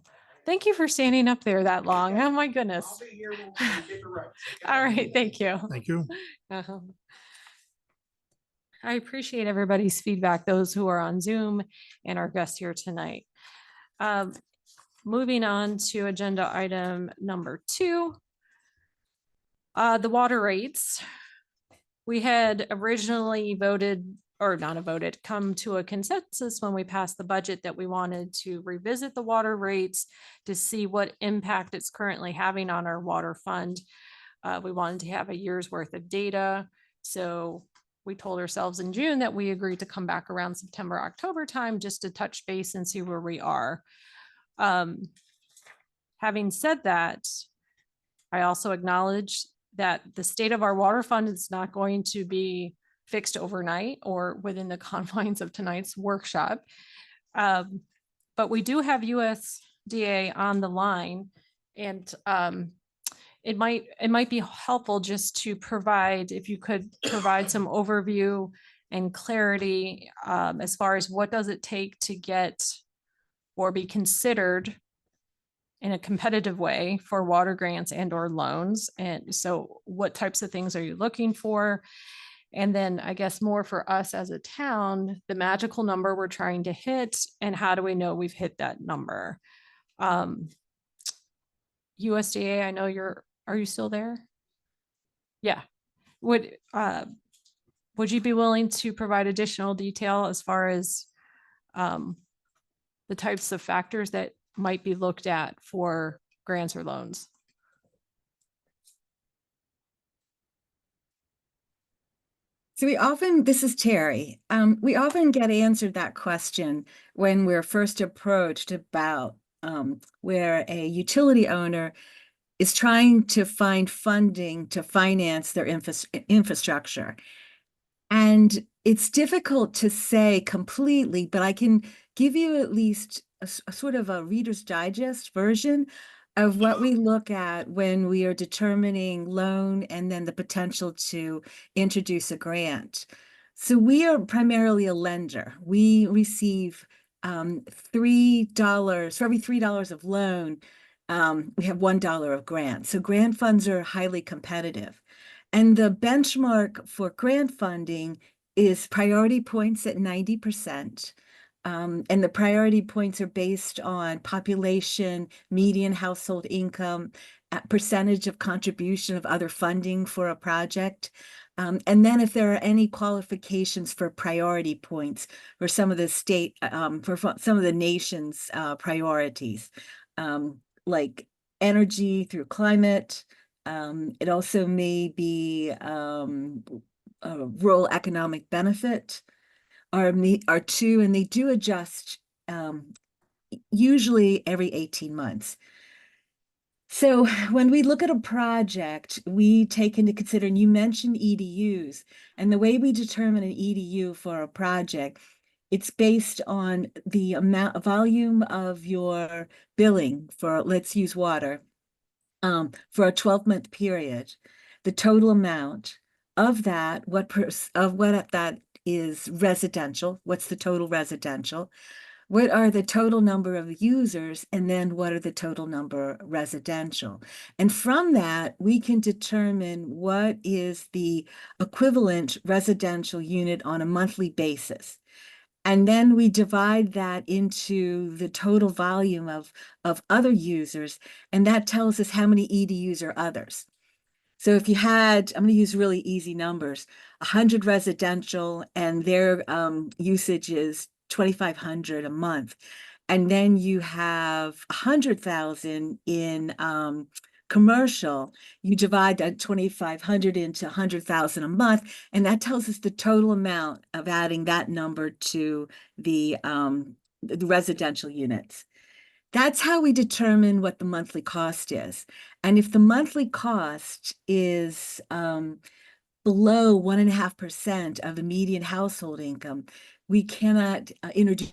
Thank you for standing up there that long. Oh, my goodness. I'll be here when we get the rates. okay? All right, thank you. Thank you. Uh-huh. I appreciate everybody's feedback, those who are on Zoom and our guests here tonight. Moving on to agenda item number 2. The water rates. We had originally voted, or not voted, come to a consensus when we passed the budget that we wanted to revisit the water rates to see what impact it's currently having on our water fund. We wanted to have a year's worth of data. So we told ourselves in June that we agreed to come back around September, October time just to touch base and see where we are. Having said that, I also acknowledge that the state of our water fund is not going to be fixed overnight or within the confines of tonight's workshop. But we do have USDA on the line, and it might be helpful just to provide, if you could provide some overview and clarity as far as what does it take to get or be considered in a competitive way for water grants and or loans. And so what types of things are you looking for? And then I guess more for us as a town, the magical number we're trying to hit, and how do we know we've hit that number? USDA, I know are you still there? Yeah. Would you be willing to provide additional detail as far as the types of factors that might be looked at for grants or loans? So this is Terry. We often get answered that question when we're first approached about where a utility owner is trying to find funding to finance their infrastructure. And it's difficult to say completely, but I can give you at least a sort of a Reader's Digest version of what we look at when we are determining loan and then the potential to introduce a grant. So we are primarily a lender. We receive $3 for every $3 of loan, we have $1 of grant. So grant funds are highly competitive. And the benchmark for grant funding is priority points at 90%. And the priority points are based on population, median household income, percentage of contribution of other funding for a project. And then if there are any qualifications for priority points for some of the for some of the nation's priorities, like energy through climate. It also may be a rural economic benefit are two, and they do adjust usually every 18 months. So when we look at a project, we take into consider, and you mentioned EDUs, and the way we determine an EDU for a project, it's based on the volume of your billing for, let's use water, for a 12-month period, the total amount of that, what that is residential, what's the total residential, what are the total number of users, and then what are the total number residential. And from that, we can determine what is the equivalent residential unit on a monthly basis. And then we divide that into the total volume of other users, and that tells us how many EDUs are others. So if you had, I'm going to use really easy numbers, 100 residential and their usage is 2,500 a month, and then you have 100,000 in commercial, you divide that 2,500 into 100,000 a month, and that tells us the total amount of adding that number to the residential units. That's how we determine what the monthly cost is. And if the monthly cost is below 1.5% of the median household income, we cannot introduce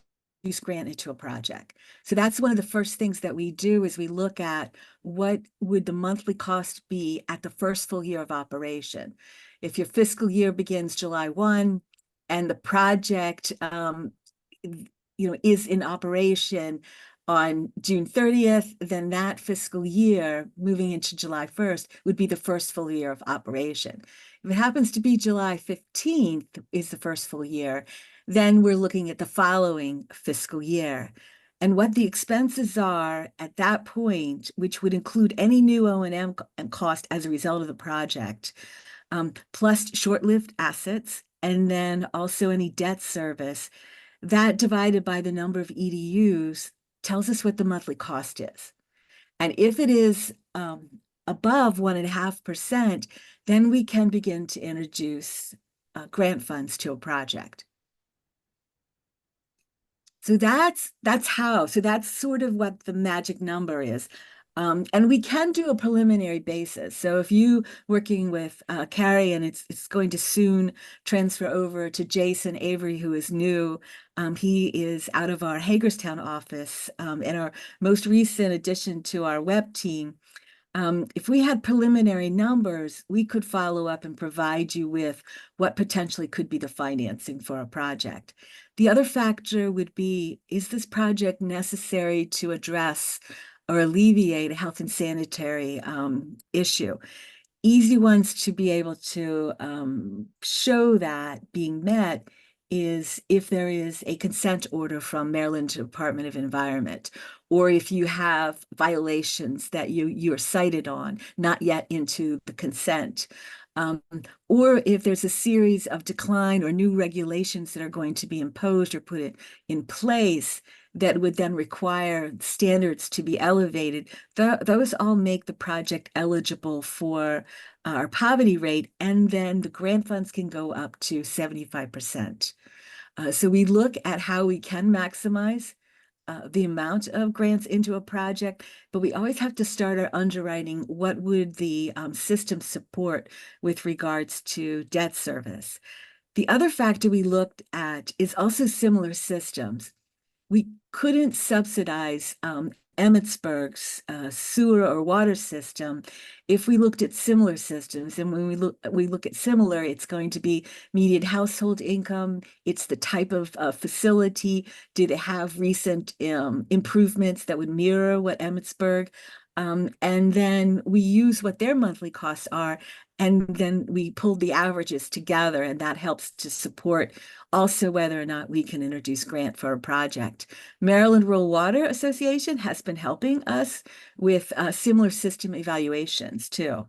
grant into a project. So that's one of the first things that we do, is we look at what would the monthly cost be at the first full year of operation. If your fiscal year begins July 1 and the project is in operation on June 30th, then that fiscal year, moving into July 1st, would be the first full year of operation. If it happens to be July 15th is the first full year, then we're looking at the following fiscal year. And what the expenses are at that point, which would include any new O&M cost as a result of the project, plus short-lived assets, and then also any debt service, that divided by the number of EDUs tells us what the monthly cost is. And if it is above 1.5%, then we can begin to introduce grant funds to a project. So that's sort of what the magic number is. And we can do a preliminary basis. So if you working with Carrie, and it's going to soon transfer over to Jason Avery, who is new. He is out of our Hagerstown office, and our most recent addition to our web team. If we had preliminary numbers, we could follow up and provide you with what potentially could be the financing for a project. The other factor would be, is this project necessary to address or alleviate a health and sanitary issue? Easy ones to be able to show that being met is if there is a consent order from Maryland Department of Environment, or if you have violations that you're cited on, not yet into the consent, or if there's a series of decline or new regulations that are going to be imposed or put in place that would then require standards to be elevated, those all make the project eligible for our poverty rate, and then the grant funds can go up to 75%. So we look at how we can maximize the amount of grants into a project, but we always have to start our underwriting. What would the system support with regards to debt service? The other factor we looked at is also similar systems. We couldn't subsidize Emmitsburg's sewer or water system if we looked at similar systems. And when we look at similar, it's going to be median household income. It's the type of facility. Do they have recent improvements that would mirror what Emmitsburg? And then we use what their monthly costs are, and then we pull the averages together, and that helps to support also whether or not we can introduce grant for a project. Maryland Rural Water Association has been helping us with similar system evaluations too.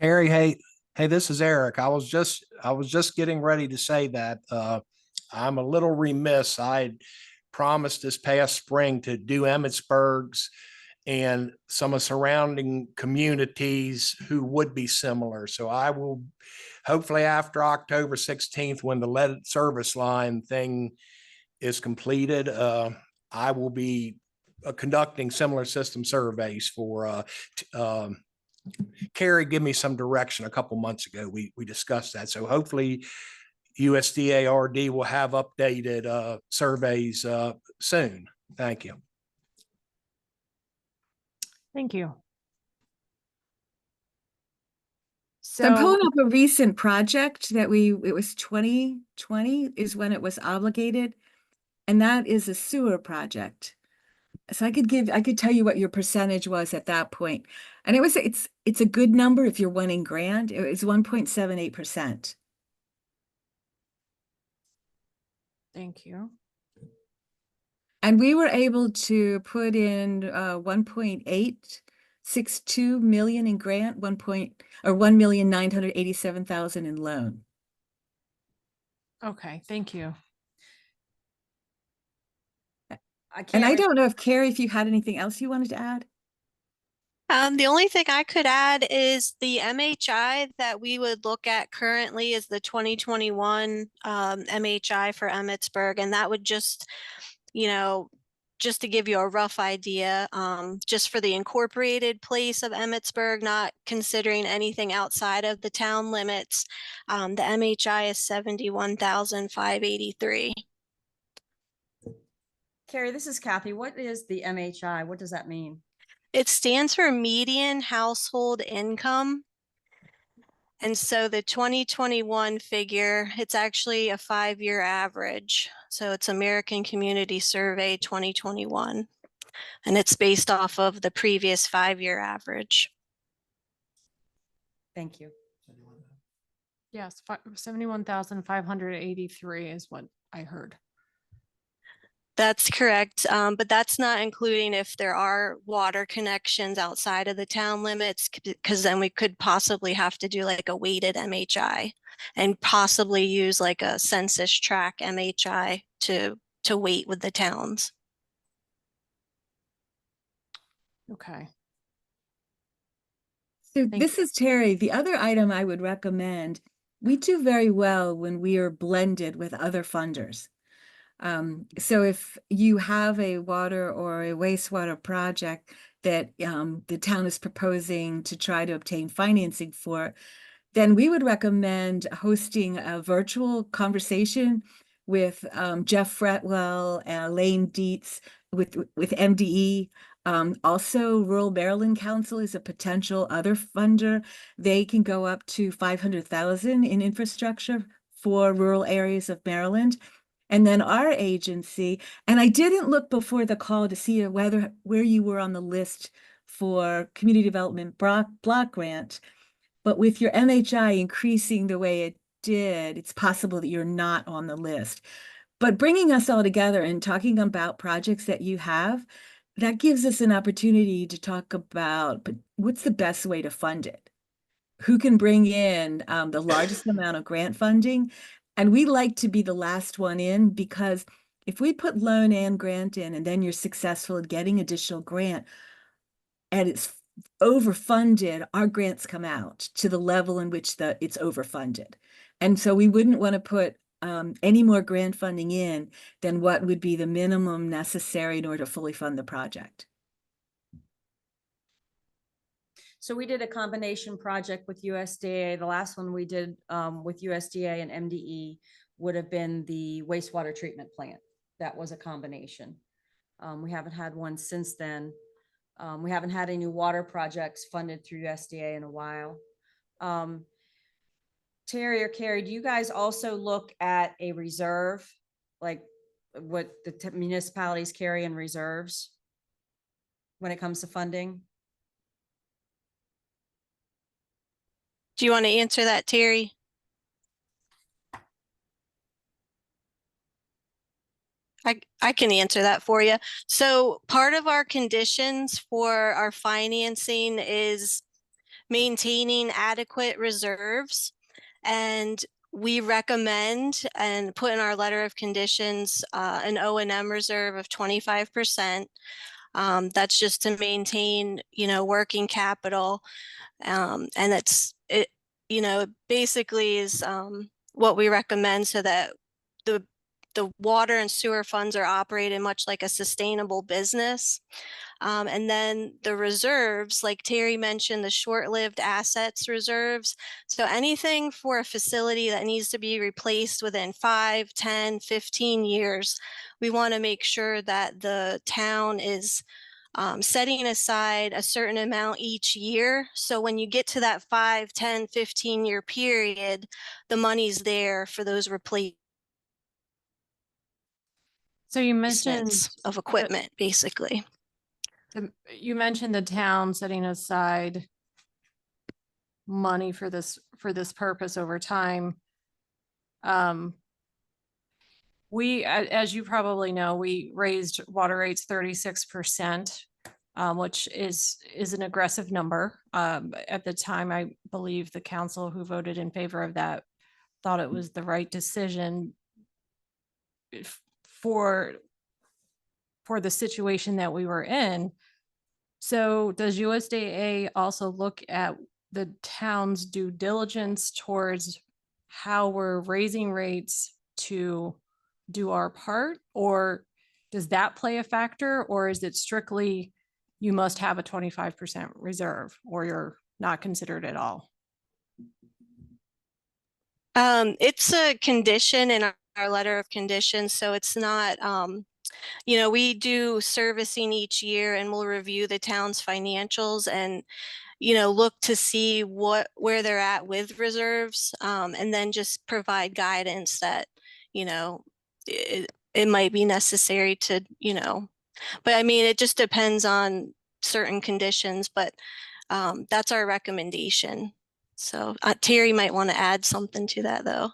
Harry, hey, this is Eric. I was just getting ready to say that I'm a little remiss. I promised this past spring to do Emmitsburg's and some of surrounding communities who would be similar. So I will hopefully after October 16th, when the lead service line thing is completed, I will be conducting similar system surveys for Carrie give me some direction a couple months ago. We discussed that. So hopefully USDA RD will have updated surveys soon. Thank you. Thank you. So I'm So, pulling up a recent project that it was 2020 is when it was obligated. And that is a sewer project. So I could tell you what your percentage was at that point. And it's a good number if you're winning grant. It was 1.78%. thank you. And we were able to put in 1.862 million in grant, 1,987,000 in loan. Okay, thank you. And I don't know if Carrie, if you had anything else you wanted to add? The only thing I could add is the MHI that we would look at currently is the 2021 MHI for Emmitsburg, and that would just, just to give you a rough idea, just for the incorporated place of Emmitsburg, not considering anything outside of the town limits, the MHI is 71,583. Carrie, this is Kathy. What is the MHI? What does that mean? It stands for median household income. And so the 2021 figure, it's actually a 5-year average. So it's American Community Survey 2021. And it's based off of the previous 5-year average. Thank you. Yes, 71,583 is what I heard. That's correct, but that's not including if there are water connections outside of the town limits, because then we could possibly have to do like a weighted MHI and possibly use like a census tract MHI to weight with the towns. Okay. So Thank this is Terry. The other item I would recommend, we do very well when we are blended with other funders. So if you have a water or a wastewater project that the town is proposing to try to obtain financing for, then we would recommend hosting a virtual conversation with Jeff Fretwell and Elaine Dietz with MDE. Also, Rural Maryland Council is a potential other funder. They can go up to 500,000 in infrastructure for rural areas of Maryland. And then our agency, and I didn't look before the call to see where you were on the list for community development block grant, but with your MHI increasing the way it did, it's possible that you're not on the list. But bringing us all together and talking about projects that you have, that gives us an opportunity to talk about what's the best way to fund it. Who can bring in the largest amount of grant funding? And we like to be the last one in, because if we put loan and grant in and then you're successful at getting additional grant and it's overfunded, our grants come out to the level in which it's overfunded. And so we wouldn't want to put any more grant funding in than what would be the minimum necessary in order to fully fund the project. So we did a combination project with USDA. The last one we did with USDA and MDE would have been the wastewater treatment plant. That was a combination. We haven't had one since then. We haven't had any new water projects funded through USDA in a while. Terry or Carrie, do you guys also look at a reserve, like what the municipalities carry in reserves when it comes to funding? Do you want to answer that, Terry? I can answer that for you. So part of our conditions for our financing is maintaining adequate reserves. And we recommend and put in our letter of conditions an O&M reserve of 25%. That's just to maintain, working capital. And that's it, basically is what we recommend so that the water and sewer funds are operated much like a sustainable business. And then the reserves, like Terry mentioned, the short-lived assets reserves. So anything for a facility that needs to be replaced within 5, 10, 15 years, we want to make sure that the town is setting aside a certain amount each year. So when you get to that 5, 10, 15-year period, the money's there for those replacements. So you mentioned Of equipment, basically. You mentioned the town setting aside money for this purpose over time. We, as you probably know, we raised water rates 36%, which is an aggressive number. At the time, I believe the council who voted in favor of that thought it was the right decision for the situation that we were in. So does USDA also look at the town's due diligence towards how we're raising rates to do our part? Or does that play a factor? Or is it strictly you must have a 25% reserve or you're not considered at all? It's a condition in our letter of conditions, so it's not, we do servicing each year and we'll review the town's financials, and look to see where they're at with reserves, and then just provide guidance that, it might be necessary to, but I mean, it just depends on certain conditions, but that's our recommendation. So Terry might want to add something to that though.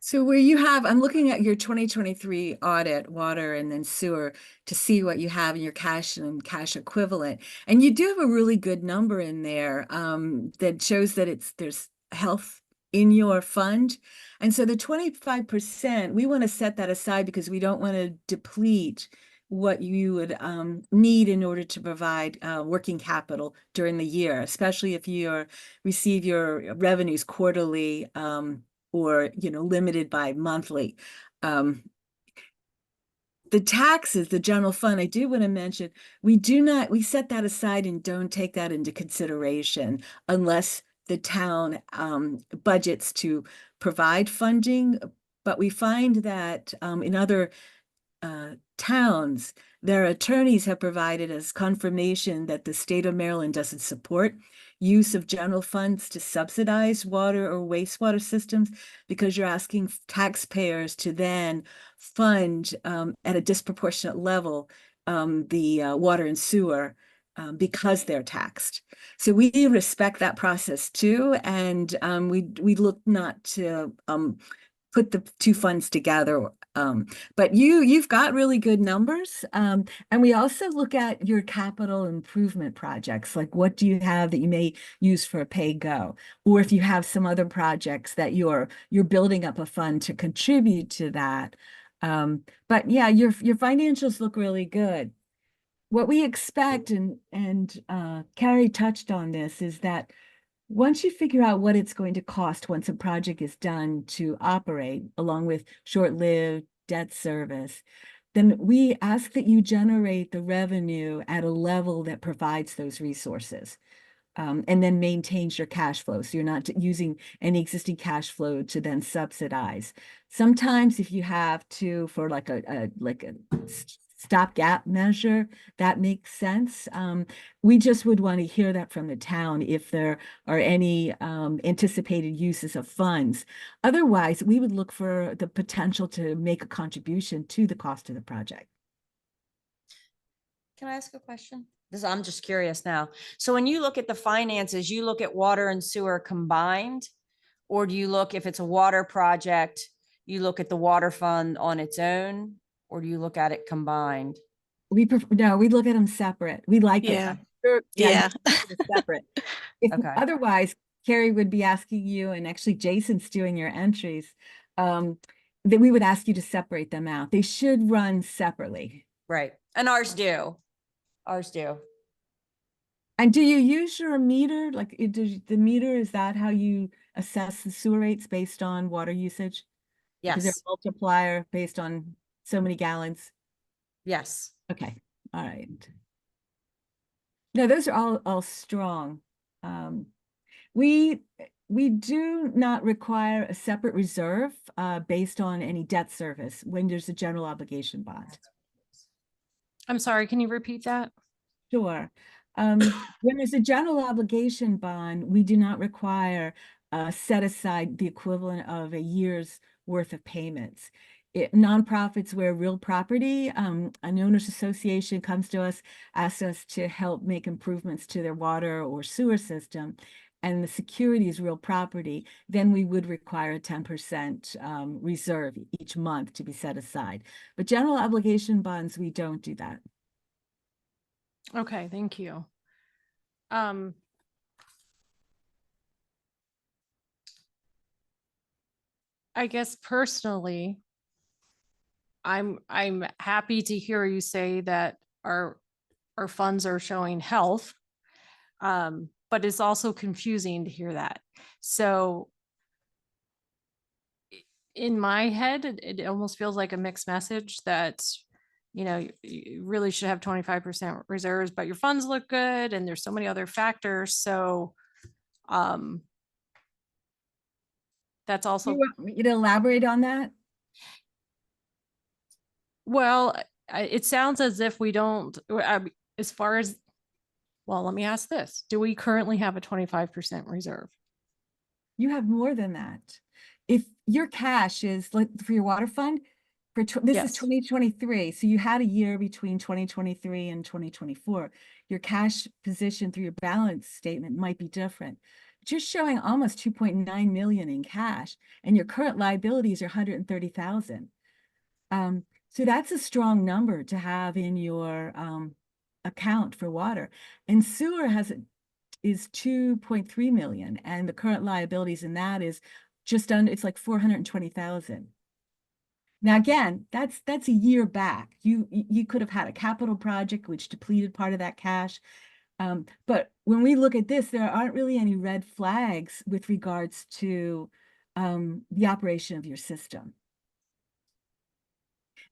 So where you have, I'm looking at your 2023 audit, water and then sewer, to see what you have in your cash and cash equivalent. And you do have a really good number in there that shows that there's health in your fund. And so the 25%, we want to set that aside because we don't want to deplete what you would need in order to provide working capital during the year, especially if you receive your revenues quarterly or limited by monthly. The taxes, the general fund, I do want to mention, we set that aside and don't take that into consideration unless the town budgets to provide funding. But we find that in other towns, their attorneys have provided us confirmation that the state of Maryland doesn't support use of general funds to subsidize water or wastewater systems, because you're asking taxpayers to then fund at a disproportionate level the water and sewer because they're taxed. So we respect that process too, and we look not to put the two funds together. But you've got really good numbers. And we also look at your capital improvement projects, like what do you have that you may use for a pay-go, or if you have some other projects that you're building up a fund to contribute to that. But yeah, your financials look really good. What we expect, and Carrie touched on this, is that once you figure out what it's going to cost once a project is done to operate, along with short-lived debt service, then we ask that you generate the revenue at a level that provides those resources, and then maintains your cash flow. So you're not using any existing cash flow to then subsidize. Sometimes if you have to, for like a stopgap measure, that makes sense. We just would want to hear that from the town if there are any anticipated uses of funds. Otherwise, we would look for the potential to make a contribution to the cost of the project. Can I ask a question? I'm just curious now. So when you look at the finances, you look at water and sewer combined, or do you look, if it's a water project, you look at the water fund on its own, or do you look at it combined? No, we look at them separate. We like Yeah. it. Yeah. Separate. Okay. Otherwise, Carrie would be asking you, and actually Jason's doing your entries, that we would ask you to separate them out. They should run separately. Right. And ours do. Ours do. And do you use your meter? Like the meter, is that how you assess the sewer rates based on water usage? Is there Yes. a multiplier based on so many gallons? Yes. Okay. All right. No, those are all strong. We do not require a separate reserve based on any debt service when there's a general obligation bond. I'm sorry, can you repeat that? Sure. When there's a general obligation bond, we do not require set aside the equivalent of a year's worth of payments. Nonprofits where real property, an owners association comes to us, asks us to help make improvements to their water or sewer system, and the security is real property, then we would require a 10% reserve each month to be set aside. But general obligation bonds, we don't do that. Okay, thank you. I guess personally, I'm happy to hear you say that our funds are showing health. But it's also confusing to hear that. So in my head, it almost feels like a mixed message that, you really should have 25% reserves, but your funds look good and there's so many other factors. So that's also, You want me to elaborate on that? well, it sounds as if we don't, as far as Well, let me ask this. Do we currently have a 25% reserve? You have more than that. If your cash is like for your water fund, this is Yes. 2023, so you had a year between 2023 and 2024. Your cash position through your balance statement might be different. But you're showing almost 2.9 million in cash, and your current liabilities are 130,000. So that's a strong number to have in your account for water. And sewer is 2.3 million, and the current liabilities in that is just under, it's like 420,000. Now, again, that's a year back. You could have had a capital project which depleted part of that cash. But when we look at this, there aren't really any red flags with regards to the operation of your system.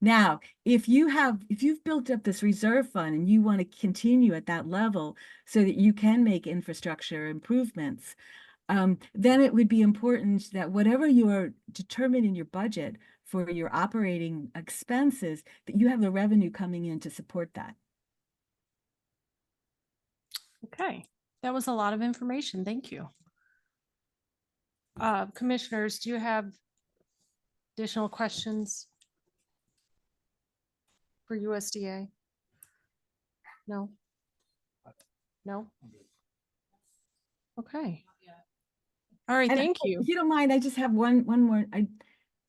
Now, if you've built up this reserve fund and you want to continue at that level so that you can make infrastructure improvements, then it would be important that whatever you're determined in your budget for your operating expenses, that you have the revenue coming in to support that. Okay, that was a lot of information. Thank you. Commissioners, do you have additional questions for USDA? No? No? Okay. All right, And thank you. If you don't mind, I just have one more.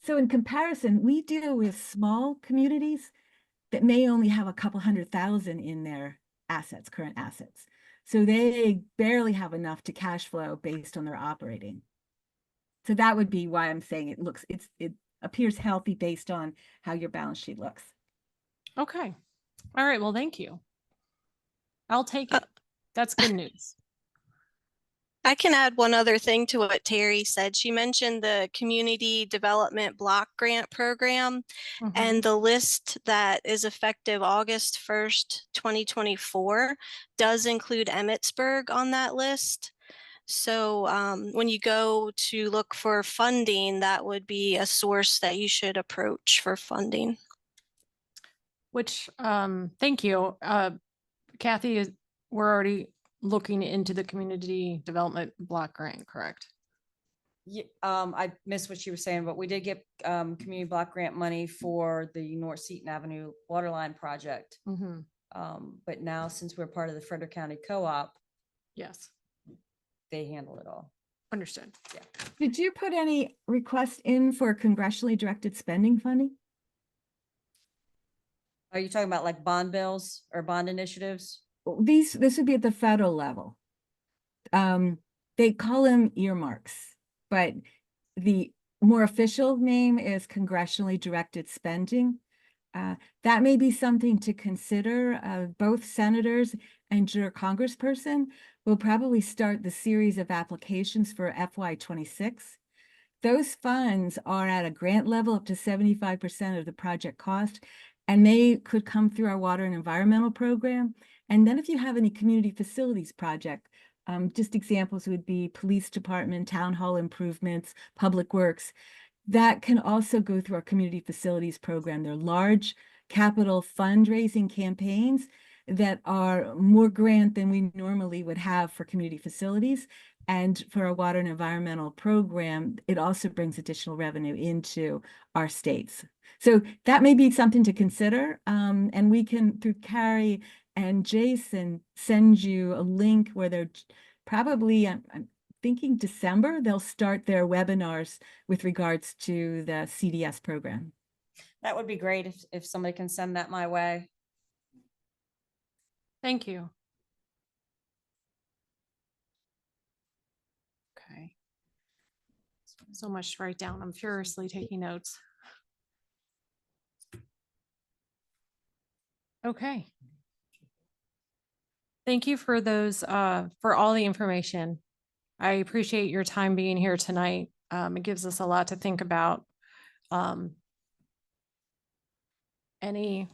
So in comparison, we deal with small communities that may only have a couple 100,000 in their assets, current assets. So they barely have enough to cash flow based on their operating. So that would be why I'm saying it appears healthy based on how your balance sheet looks. Okay. All right, well, thank you. I'll take it. That's good news. I can add one other thing to what Terry said. She mentioned the Community Development Block Grant Program, Mhm. and the list that is effective August 1st, 2024 does include Emmitsburg on that list. So when you go to look for funding, that would be a source that you should approach for funding. Which, thank you. Kathy, we're already looking into the community development block grant, correct? Yeah, I missed what you were saying, but we did get community block grant money for the North Seaton Avenue Waterline project. Mhm. But now, since we're part of the Frederick County Co-op, Yes, they handle it all. understood. Did you put any request in for congressionally directed spending funding? Are you talking about like bond bills or bond initiatives? This would be at the federal level. They call them earmarks, but the more official name is congressionally directed spending. That may be something to consider. Both senators and your congressperson will probably start the series of applications for FY26. Those funds are at a grant level up to 75% of the project cost, and they could come through our water and environmental program. And then if you have any community facilities project, just examples would be police department, town hall improvements, public works, that can also go through our community facilities program. They're large capital fundraising campaigns that are more grant than we normally would have for community facilities. And for our water and environmental program, it also brings additional revenue into our states. So that may be something to consider. And we can, through Carrie and Jason, send you a link where they're probably, I'm thinking December, they'll start their webinars with regards to the CDS program. That would be great if somebody can send that my way. Thank you. Okay. So much to write down. I'm furiously taking notes. Okay. Thank you for those, for all the information. I appreciate your time being here tonight. It gives us a lot to think about. Any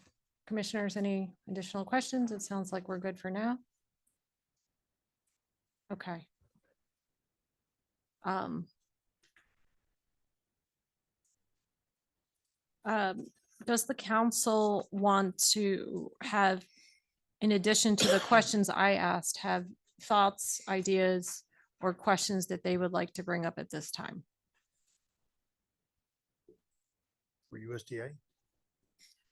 commissioners, any additional questions? It sounds like we're good for now. Okay. Does the council want to have in addition to the questions I asked, have thoughts, ideas, or questions that they would like to bring up at this time? For USDA?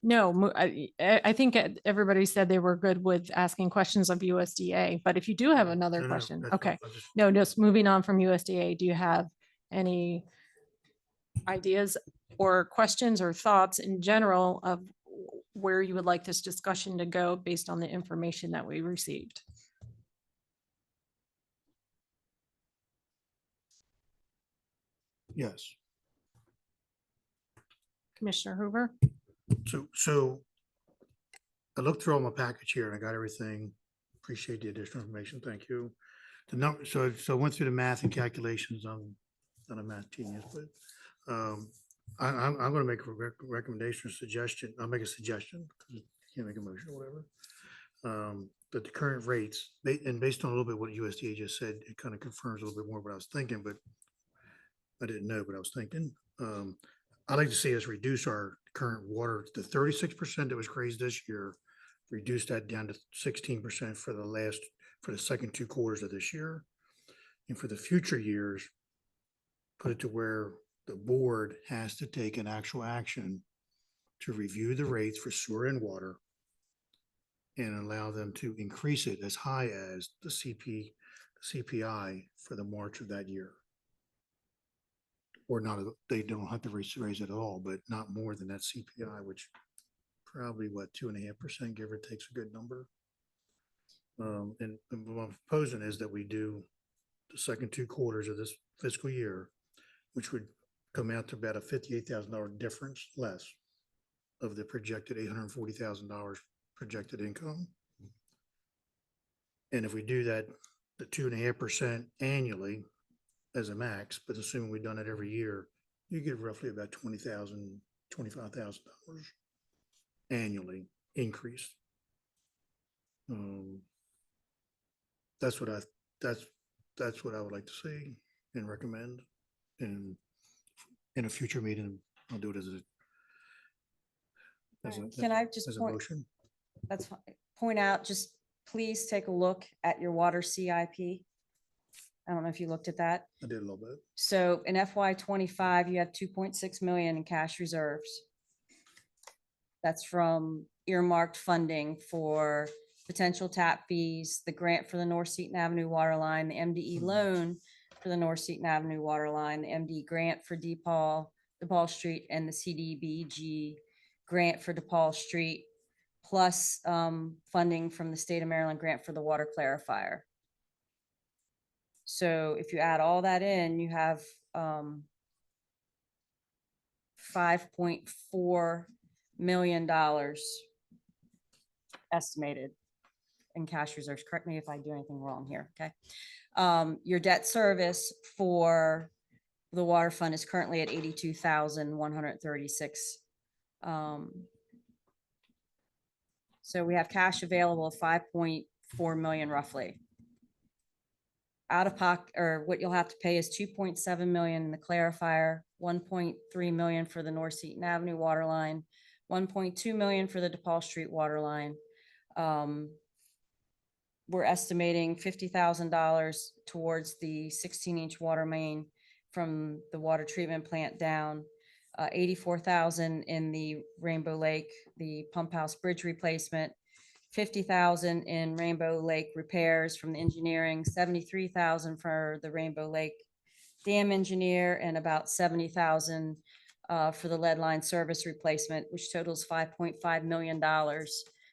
No, I think everybody said they were good with asking questions of USDA, but if you do have another No, no, question, that's fine. okay. I'll just- No, just moving on from USDA, do you have any ideas or questions or thoughts in general of where you would like this discussion to go based on the information that we received? Yes. Commissioner Hoover? So I looked through all my package here and I got everything. Appreciate the additional information. Thank you. The number, so I went through the math and calculations. I'm not a math genius, but I'm going to make a recommendation or suggestion. I'll make a suggestion. 'Cause you can't make a motion or whatever. But the current rates, and based on a little bit what USDA just said, it kind of confirms a little bit more what I was thinking, but I didn't know what I was thinking. I'd like to see us reduce our current water, the 36% that was raised this year, reduce that down to 16% for the second 2 quarters of this year. And for the future years, put it to where the board has to take an actual action to review the rates for sewer and water and allow them to increase it as high as the CPI for the March of that year. Or not, they don't have to raise it at all, but not more than that CPI, which probably 2.5%, give or takes a good number. And what I'm proposing is that we do the second 2 quarters of this fiscal year, which would come out to about a $58,000 difference less of the projected $840,000 projected income. And if we do that, the 2.5% annually as a max, but assuming we've done it every year, you get roughly about $20,000, $25,000 annually increase. That's what I would like to see and recommend. And in a future meeting, I'll do it as a Can I just as a point, motion. that's fine, point out, just please take a look at your water CIP. I don't know if you looked at that. I did a little bit. So in FY 25, you have 2.6 million in cash reserves. That's from earmarked funding for potential tap fees, the grant for the North Seaton Avenue water line, the MDE loan for the North Seaton Avenue water line, the MD grant for DePaul Street, and the CDBG grant for DePaul Street, plus funding from the state of Maryland grant for the water clarifier. So if you add all that in, you have $5.4 million estimated in cash reserves. Correct me if I do anything wrong here, okay? Your debt service for the water fund is currently at 82,136. So we have cash available of 5.4 million roughly. Out of pocket, or what you'll have to pay is 2.7 million in the clarifier, 1.3 million for the North Seaton Avenue water line, 1.2 million for the DePaul Street water line. We're estimating $50,000 towards the 16-inch water main from the water treatment plant down, 84,000 in the Rainbow Lake, the pump house bridge replacement, 50,000 in Rainbow Lake repairs from the engineering, 73,000 for the Rainbow Lake dam engineer, and about 70,000 for the lead line service replacement, which totals $5.5 million,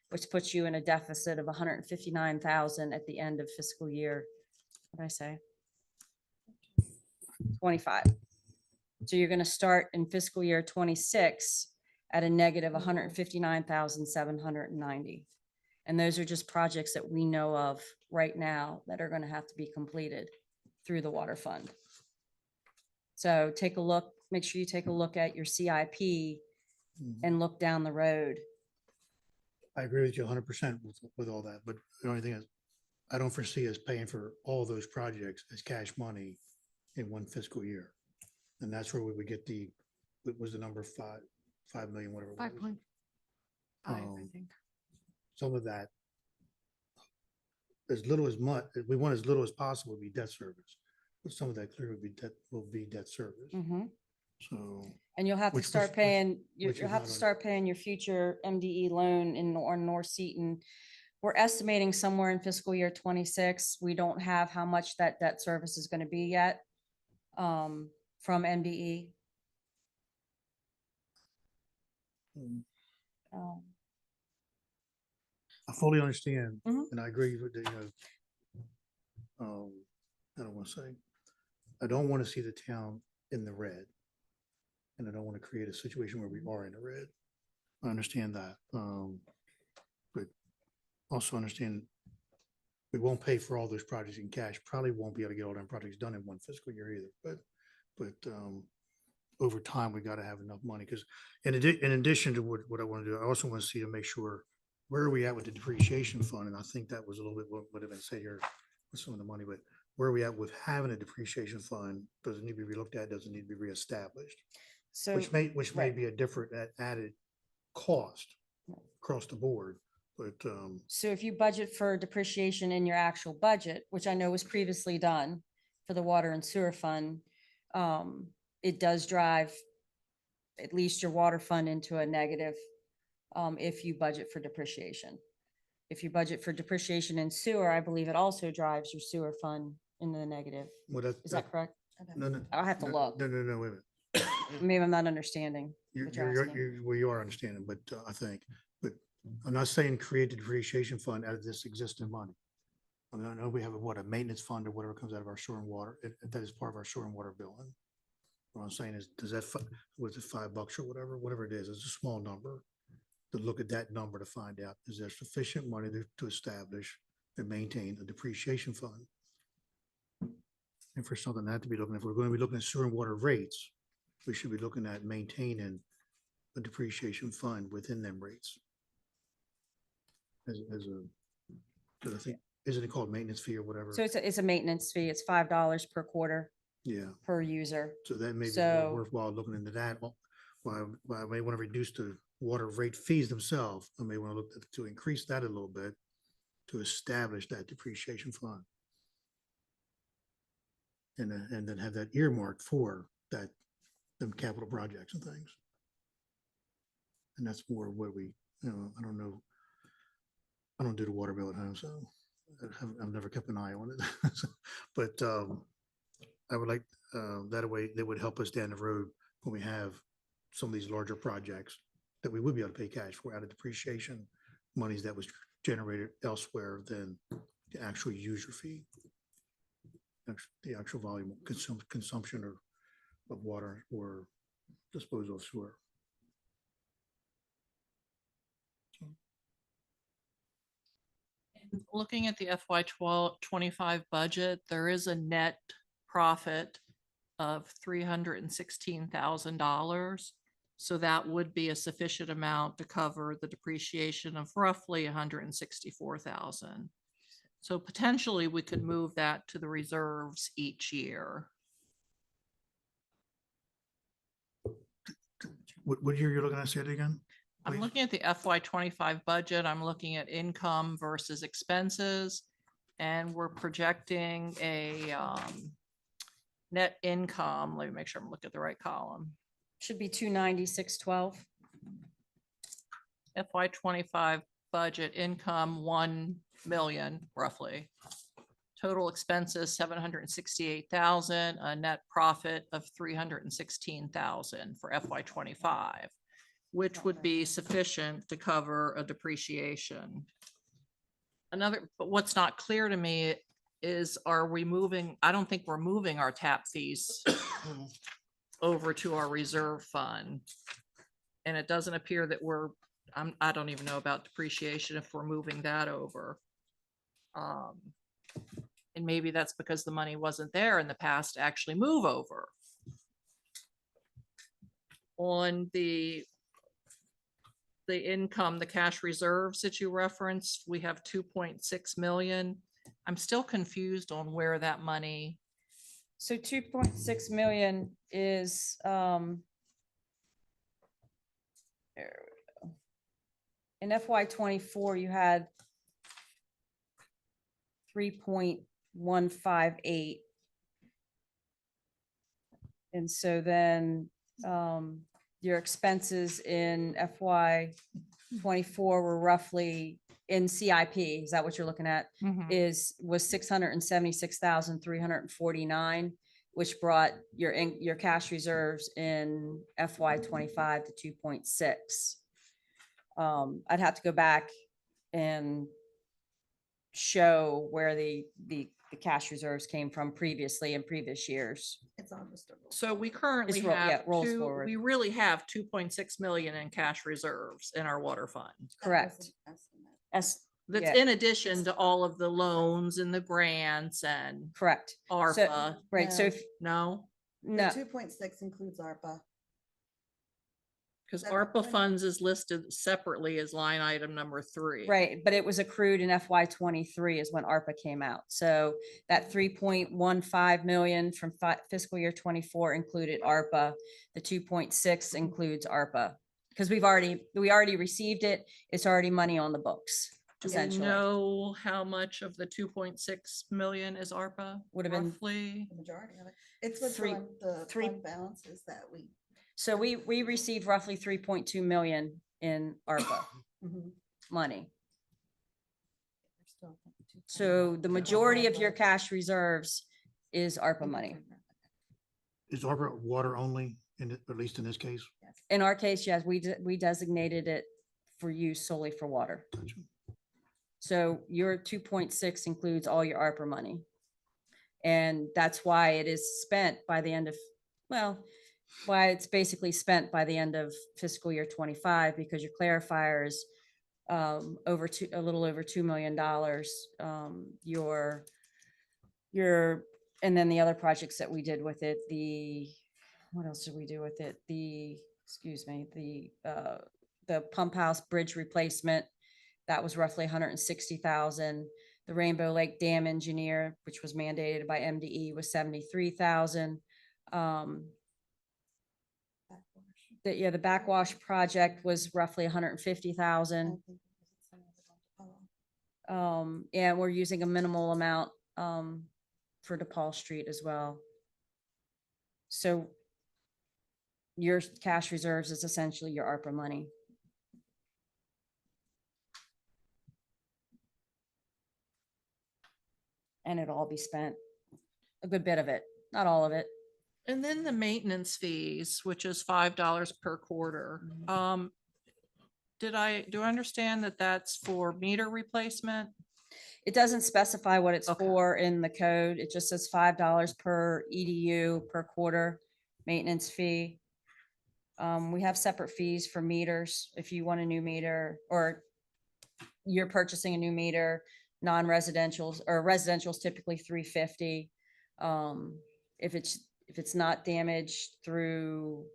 which puts you in a deficit of 159,000 at the end of fiscal year. What did I say? 25. So you're going to start in fiscal year 26 at a negative 159,790. And those are just projects that we know of right now that are going to have to be completed through the water fund. So take a look, make sure you take a look at your CIP and look down the road. I agree with you 100% with all that, but the only thing is, I don't foresee us paying for all those projects as cash money in one fiscal year. And that's where we would get what was the number, 5 million, whatever it was. 5.5, I Um, think. Some of that as little as much, we want as little as possible to be debt service. But some of that clearly will be debt service. Mhm. So, And you'll have to Which- start which- paying, which you'll is have not to on- start paying your future MDE loan on North Seaton. We're estimating somewhere in fiscal year 26. We don't have how much that debt service is going to be yet from MDE. um, Um, I fully understand, Mhm. and I agree with the, I don't want to say, I don't want to see the town in the red. And I don't want to create a situation where we are in the red. I understand that, but also understand we won't pay for all those projects in cash, probably won't be able to get all them projects done in one fiscal year either, but over time, we got to have enough money, because in addition to what I want to do, I also want to see to make sure where are we at with the depreciation fund, and I think that was a little bit what would have been said here with some of the money, but where are we at with having a depreciation fund? Does it need to be relooked at? Does it need to be reestablished? So. Which may right. be a different added cost across the board, but, So if you budget for depreciation in your actual budget, which I know was previously done for the water and sewer fund, it does drive at least your water fund into a negative if you budget for depreciation. If you budget for depreciation in sewer, I believe it also drives your sewer fund into the negative. well, Is that correct? no, no. I'll have to no, look. No, wait a minute. Maybe I'm not understanding. You're, what you're you're, asking. you're, well, you are understanding, but I think, but I'm not saying create the depreciation fund out of this existing money. I mean, I know we have a maintenance fund or whatever comes out of our sewer and water, that is part of our sewer and water billing. What I'm saying is, does that, was it $5 or whatever it is, it's a small number. To look at that number to find out, is there sufficient money to establish and maintain a depreciation fund? And for something that to be looking, if we're going to be looking at sewer and water rates, we should be looking at maintaining a depreciation fund within them rates. As a, because I think, isn't it called maintenance fee or whatever? So it's a maintenance fee. It's $5 per quarter Yeah, per user. so that may be So- more worthwhile looking into that. Well, I may want to reduce the water rate fees themselves. I may want to look to increase that a little bit to establish that depreciation fund. And then have that earmarked for that, them capital projects and things. And that's more what we, I don't know. I don't do the water bill at home, so I've never kept an eye on it. But I would like, that way, that would help us down the road when we have some of these larger projects that we would be able to pay cash for out of depreciation monies that was generated elsewhere than the actual user fee. The actual volume of consumption of water or disposal of sewer. Looking at the FY 25 budget, there is a net profit of $316,000. So that would be a sufficient amount to cover the depreciation of roughly 164,000. So potentially we could move that to the reserves each year. What year you're looking at, say it again? I'm please? looking at the FY 25 budget. I'm looking at income versus expenses. And we're projecting a net income. Let me make sure I'm looking at the right column. Should be 296.12. FY 25 budget income, 1 million roughly. Total expenses, 768,000, a net profit of 316,000 for FY 25, which would be sufficient to cover a depreciation. But what's not clear to me is, are we moving, I don't think we're moving our tap fees over to our reserve fund. And it doesn't appear that I don't even know about depreciation if we're moving that over. And maybe that's because the money wasn't there in the past to actually move over. On the income, the cash reserves that you referenced, we have 2.6 million. I'm still confused on where that money, So 2.6 million is, there we go. In FY 24, you had 3.158. And so then your expenses in FY 24 were roughly in CIP, is that what you're looking at? Was 676,349, which brought your cash reserves in FY 25 to 2.6. I'd have to go back and show where the cash reserves came from previously in previous years. So we currently It's yeah, have it rolls two, forward. we really have 2.6 million in cash reserves in our water fund. Correct. As, That's yeah, in addition to all of the loans and the grants and correct. ARPA. Right, so if, No, no, 2.6 includes ARPA. because Seven ARPA point- funds is listed separately as line item number 3. right, but it was accrued in FY 23 is when ARPA came out. So that 3.15 million from fiscal year 24 included ARPA. The 2.6 includes ARPA. Because we already received it. It's already money on the books, Do we essentially. know how much of the 2.6 million is ARPA? Would have been- Roughly? The majority of it. It's what's Three- on the three- fund balances that we. So we received roughly 3.2 million in ARPA money. So the majority of your cash reserves is ARPA money. Is ARPA water only at least in this case? In our case, yes, we designated it for use solely for water. Gotcha. So your 2.6 includes all your ARPA money. And that's why it is spent by the end of, well, why it's basically spent by the end of fiscal year 25, because your clarifier is a little over $2 million. And then the other projects that we did with it, what else did we do with it? Excuse me, the pump house bridge replacement, that was roughly 160,000. The Rainbow Lake Dam engineer, which was mandated by MDE, was 73,000. The backwash project was roughly 150,000. And we're using a minimal amount for DePaul Street as well. So your cash reserves is essentially your ARPA money. And it'll all be spent, a good bit of it, not all of it. And then the maintenance fees, which is $5 per quarter. Do I understand that that's for meter replacement? It doesn't specify what it's Okay. for in the code. It just says $5 per EDU per quarter maintenance fee. We have separate fees for meters. If you want a new meter or you're purchasing a new meter, non-residential's or residential's typically $350. If it's not damaged through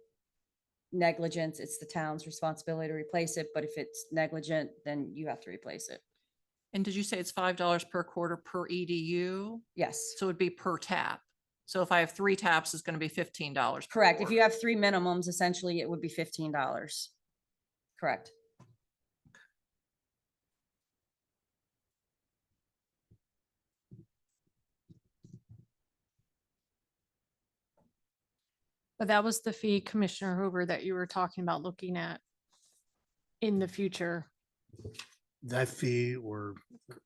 negligence, it's the town's responsibility to replace it. But if it's negligent, then you have to replace it. And did you say it's $5 per quarter per EDU? Yes, So it'd be per tap. So if I have 3 taps, it's going to be $15. per correct. If quarter. you have 3 minimums, essentially it would be $15. Correct. But that was the fee, Commissioner Hoover, that you were talking about looking at in the future. That fee or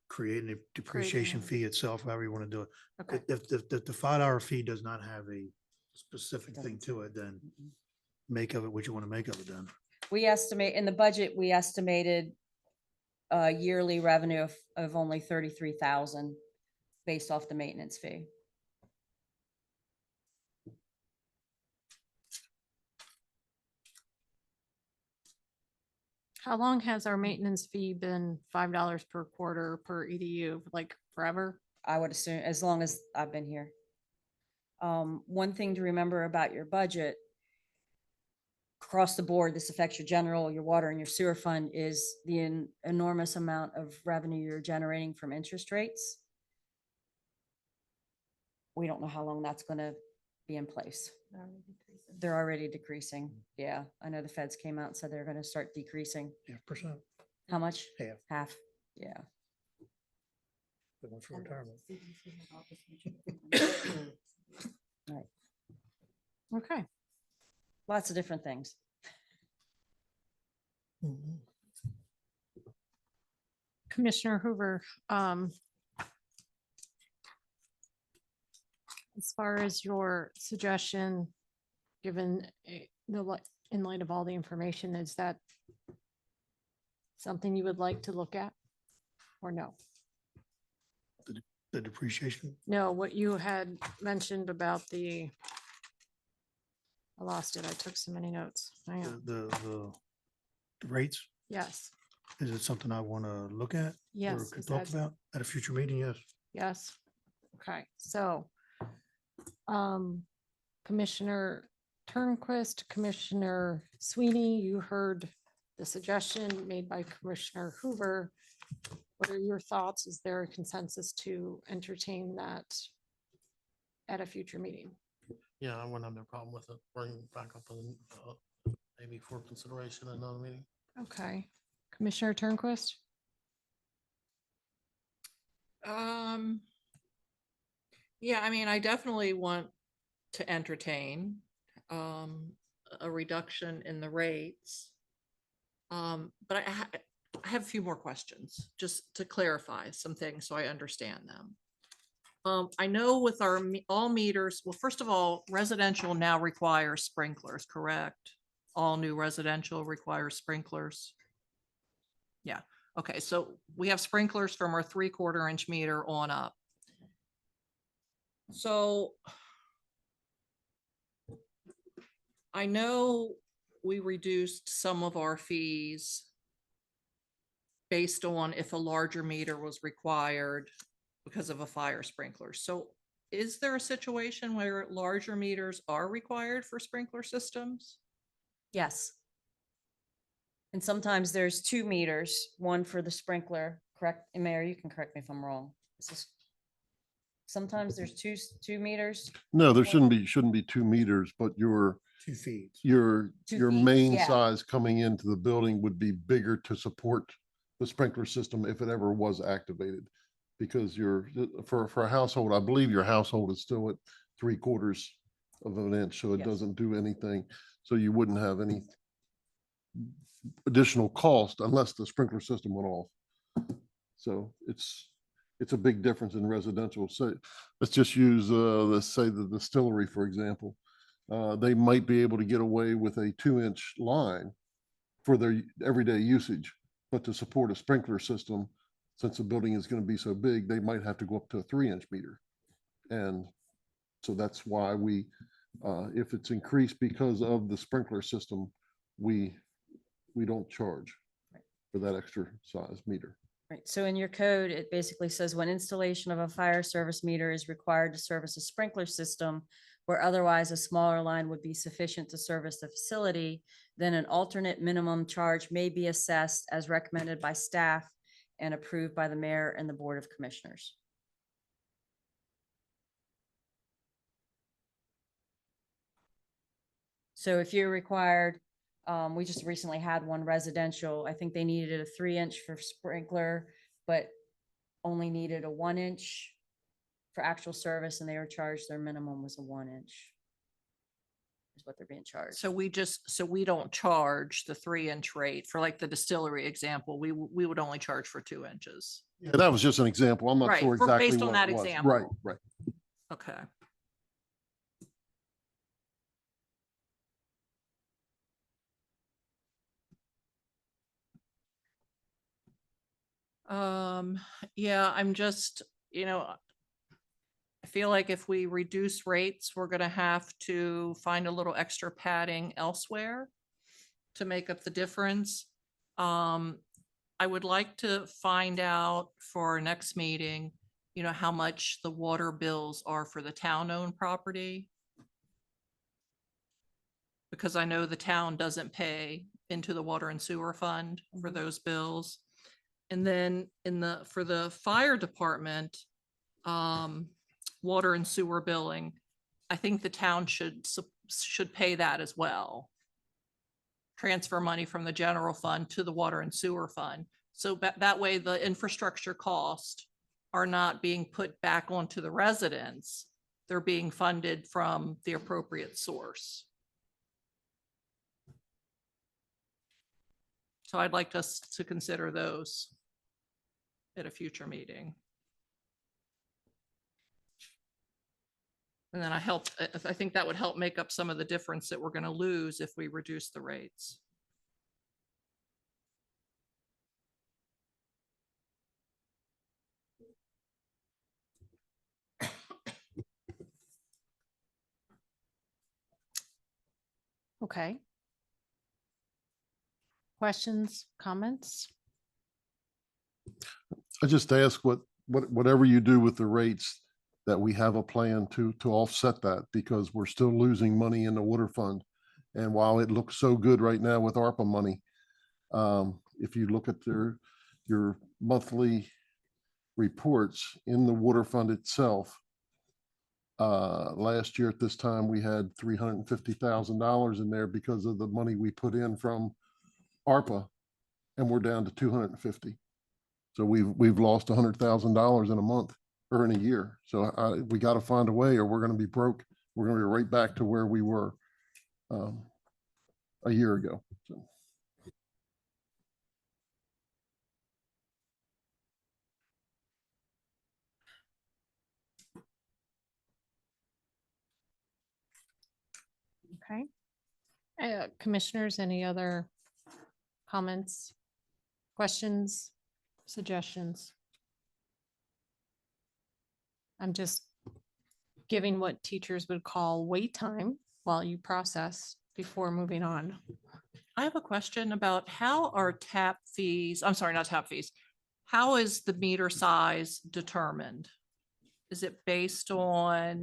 creating a depreciation it. fee itself, however you want to do it. Okay. If the $5 fee does not have a specific thing to it, then make of it what you want to make of it then. We estimate in the budget, we estimated a yearly revenue of only 33,000 based off the maintenance fee. How long has our maintenance fee been $5 per quarter per EDU, like forever? I would assume as long as I've been here. One thing to remember about your budget, across the board, this affects your general, your water and your sewer fund, is the enormous amount of revenue you're generating from interest rates. We don't know how long that's gonna be in place. They're already decreasing. Yeah, I know the feds came out and said they're gonna start decreasing. 5%. How much? Half. Half, yeah. They went for retirement. Okay. Lots of different things. Commissioner Hoover, as far as your suggestion, given in light of all the information, is that something you would like to look at? Or no? The depreciation, No, what you had mentioned about I lost it. I took so many notes. Hang on. the rates, Yes, is it something I want to look at? Or yes. could is talk that- about at a future meeting? Yes. Yes. Okay, so Commissioner Turnquist, Commissioner Sweeney, you heard the suggestion made by Commissioner Hoover. What are your thoughts? Is there a consensus to entertain that at a future meeting? Yeah, I wouldn't have no problem with it. Bring it back up and maybe for consideration in another meeting. Okay, Commissioner Turnquist? Yeah, I mean, I definitely want to entertain a reduction in the rates. But I have a few more questions, just to clarify some things so I understand them. I know with our all meters, well, first of all, residential now requires sprinklers, correct? All new residential requires sprinklers. Yeah, okay, so we have sprinklers from our 3/4 inch meter on up. So I know we reduced some of our fees based on if a larger meter was required because of a fire sprinkler. So is there a situation where larger meters are required for sprinkler systems? Yes. And sometimes there's 2 meters, one for the sprinkler, correct? And Mayor, you can correct me if I'm wrong. Sometimes there's two meters. No, there shouldn't be 2 meters, but 2 feeds. your 2 feet, main yeah. size coming into the building would be bigger to support the sprinkler system if it ever was activated. Because for a household, I believe your household is still at 3/4 of an inch, so it Yes. doesn't do anything. So you wouldn't have any additional cost unless the sprinkler system went off. So it's a big difference in residential. So let's just use, let's say the distillery, for example. They might be able to get away with a 2-inch line for their everyday usage, but to support a sprinkler system, since the building is going to be so big, they might have to go up to a 3-inch meter. And so that's why we, if it's increased because of the sprinkler system, we don't charge for that extra size meter. Right, so in your code, it basically says when installation of a fire service meter is required to service a sprinkler system where otherwise a smaller line would be sufficient to service the facility, then an alternate minimum charge may be assessed as recommended by staff and approved by the mayor and the Board of Commissioners. So if you're required, we just recently had one residential, I think they needed a 3-inch for sprinkler, but only needed a 1-inch for actual service, and they were charged, their minimum was a 1-inch. Is what they're being charged. So we don't charge the 3-inch rate for like the distillery example. We would only charge for 2 inches. Yeah, that was just an example. I'm not Right, sure for- exactly based on what that it was. example. Right, right. Okay. Yeah, I'm just, I feel like if we reduce rates, we're gonna have to find a little extra padding elsewhere to make up the difference. I would like to find out for our next meeting, how much the water bills are for the town-owned property. Because I know the town doesn't pay into the water and sewer fund for those bills. And then for the fire department, water and sewer billing, I think the town should pay that as well. Transfer money from the general fund to the water and sewer fund. So that way the infrastructure cost are not being put back onto the residents. They're being funded from the appropriate source. So I'd like us to consider those at a future meeting. And then I think that would help make up some of the difference that we're going to lose if we reduce the rates. Okay. Questions, comments? I just ask whatever you do with the rates, that we have a plan to offset that, because we're still losing money in the water fund. And while it looks so good right now with ARPA money, if you look at your monthly reports in the water fund itself, last year at this time, we had $350,000 in there because of the money we put in from ARPA, and we're down to 250. So we've lost $100,000 in a month or in a year. So we got to find a way, or we're going to be broke. We're going to be right back to where we were a year ago. So. Okay. Commissioners, any other comments, questions, suggestions? I'm just giving what teachers would call wait time while you process before moving on. I have a question about how are tap fees, I'm sorry, not tap fees. How is the meter size determined? Is it based on,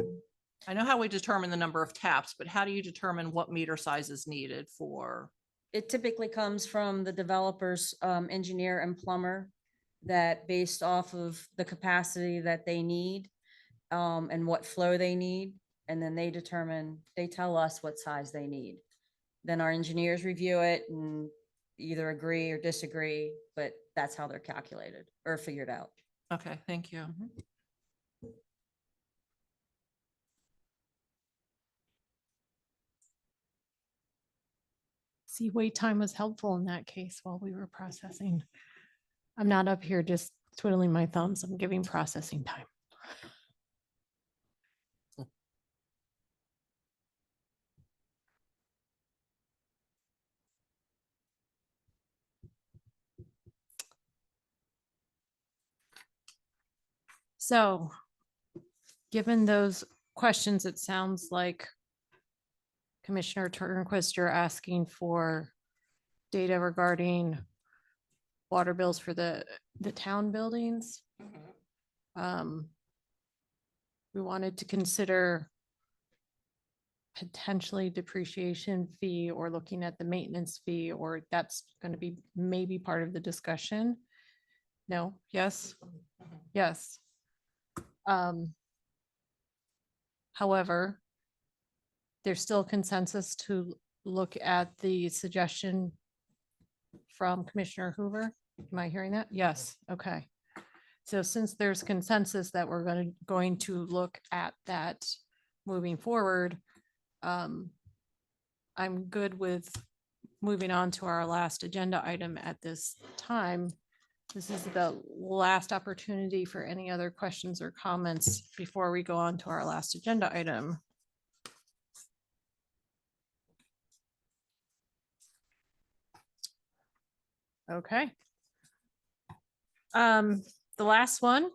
I know how we determine the number of taps, but how do you determine what meter size is needed for? It typically comes from the developer's engineer and plumber, that based off of the capacity that they need and what flow they need. And then they tell us what size they need. Then our engineers review it and either agree or disagree, but that's how they're calculated or figured out. Okay, thank you. See, wait time was helpful in that case while we were processing. I'm not up here just twiddling my thumbs. I'm giving processing time. So, given those questions, it sounds like Commissioner Turnquist, you're asking for data regarding water bills for the town buildings. We wanted to consider potentially depreciation fee or looking at the maintenance fee, or that's going to be maybe part of the discussion. No, yes, yes. However, there's still consensus to look at the suggestion from Commissioner Hoover. Am I hearing that? Yes, okay. So since there's consensus that we're going to look at that moving forward, I'm good with moving on to our last agenda item at this time. This is the last opportunity for any other questions or comments before we go on to our last agenda item. Okay. The last one,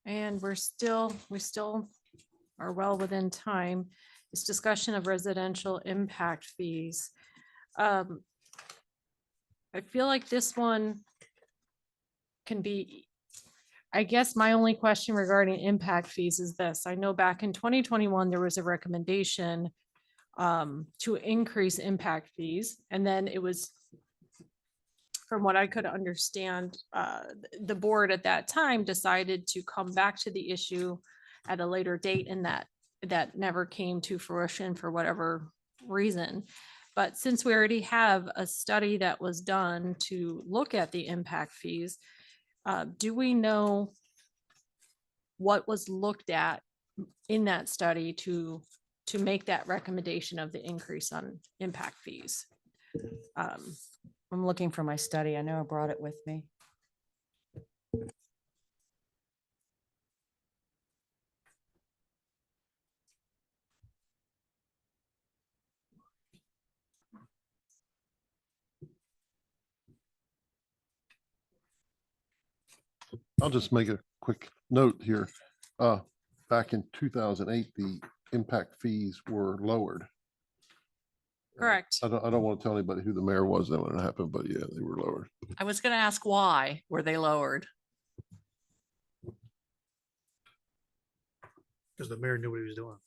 and we still are well within time, is discussion of residential impact fees. I feel like this one can be, I guess my only question regarding impact fees is this. I know back in 2021, there was a recommendation to increase impact fees, and then it was, from what I could understand, the board at that time decided to come back to the issue at a later date, and that never came to fruition for whatever reason. But since we already have a study that was done to look at the impact fees, do we know what was looked at in that study to make that recommendation of the increase on impact fees. I'm looking for my study. I know I brought it with me. I'll just make a quick note here. Back in 2008, the impact fees were lowered. Correct. I don't want to tell anybody who the mayor was then when it happened, but yeah, they were lowered. I was gonna ask why were they lowered? Because the mayor knew what he was doing.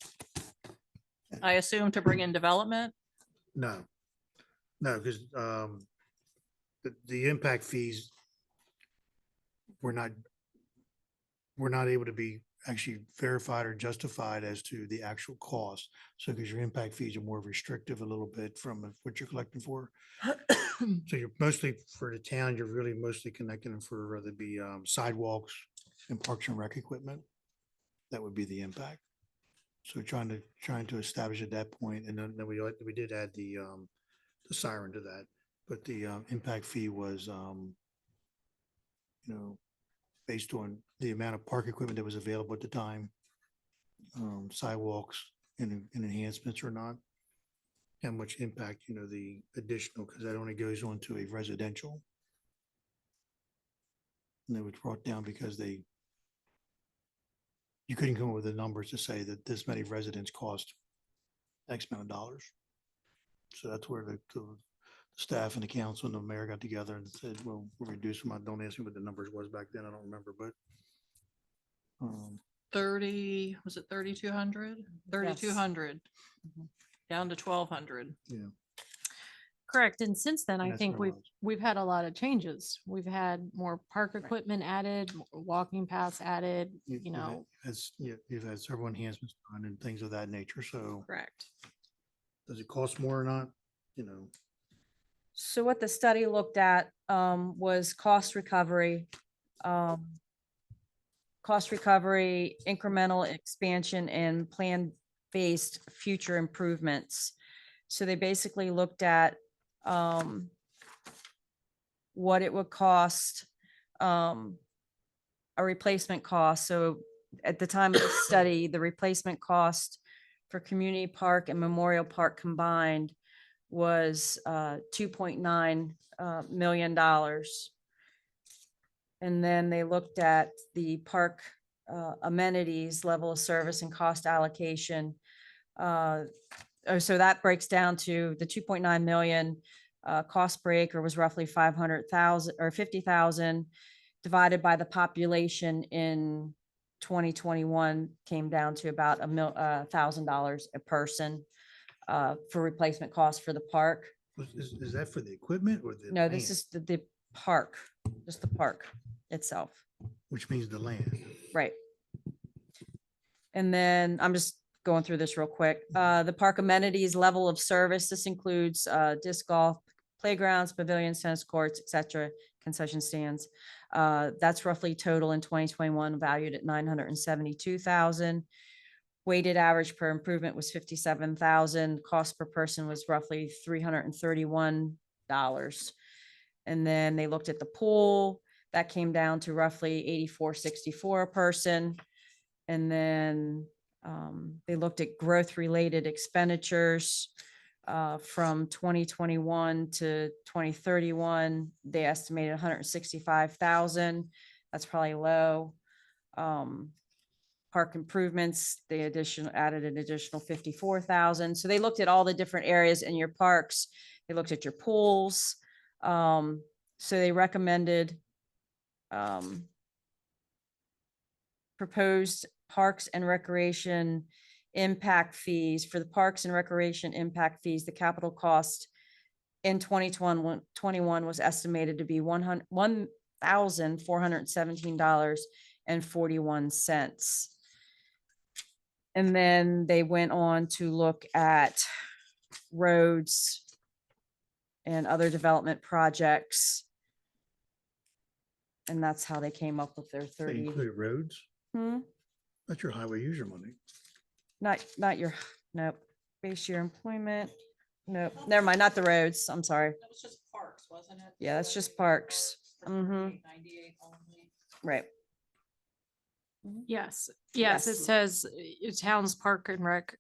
I assume to bring in development. No, no, because the impact fees were not able to be actually verified or justified as to the actual cost. So because your impact fees are more restrictive a little bit from what you're collecting for. So you're mostly for the town, you're really mostly connecting them for whether it be sidewalks and parks and rec equipment. That would be the impact. So trying to establish at that point, and then we did add the siren to that, but the impact fee was based on the amount of park equipment that was available at the time, sidewalks and enhancements or not, how much impact, the additional, because that only goes on to a residential. And it was brought down because you couldn't come up with the numbers to say that this many residents cost X amount of dollars. So that's where the staff and the council and the mayor got together and said, well, we'll reduce them. Don't ask me what the numbers was back then. I don't remember, but 30, was it 3,200? 3,200 Mhm. down to 1,200. Correct. And since then, I that's think where it we've was. had a lot of changes. We've had more park equipment added, walking paths added, You've had several enhancements done and things of that nature. So correct. does it cost more or not? So what the study looked at was cost recovery, incremental expansion, and plan-based future improvements. So they basically looked at what it would cost, a replacement cost. So at the time of the study, the replacement cost for community park and memorial park combined was $2.9 million. And then they looked at the park amenities, level of service, and cost allocation. So that breaks down to the 2.9 million cost per acre was roughly 500,000 or 50,000 divided by the population in 2021 came down to about $1,000 a person for replacement costs for the park. Is that for the equipment or the? No, this land? is the park, just the park itself. Which means the land. Right. And then I'm just going through this real quick. The park amenities level of service, this includes disc golf, playgrounds, pavilions, tennis courts, et cetera, concession stands. That's roughly total in 2021 valued at 972,000. Weighted average per improvement was 57,000. Cost per person was roughly $331. And then they looked at the pool. That came down to roughly $84.64 a person. And then they looked at growth-related expenditures from 2021 to 2031. They estimated 165,000. That's probably low. Park improvements, they added an additional 54,000. So they looked at all the different areas in your parks. They looked at your pools. So they recommended proposed parks and recreation impact fees. For the parks and recreation impact fees, the capital cost in 2021 was estimated to be $1,417.41. And then they went on to look at roads and other development projects. And that's how they came up with their They 30. include roads. Hmm? That's your highway user money. Not your, nope, base year employment. Nope, never mind, not the roads. I'm sorry. That was just parks, wasn't it? Yeah, that's just parks. Mhm. 98 only. Right. Yes, yes, it Yes. says town's park and rec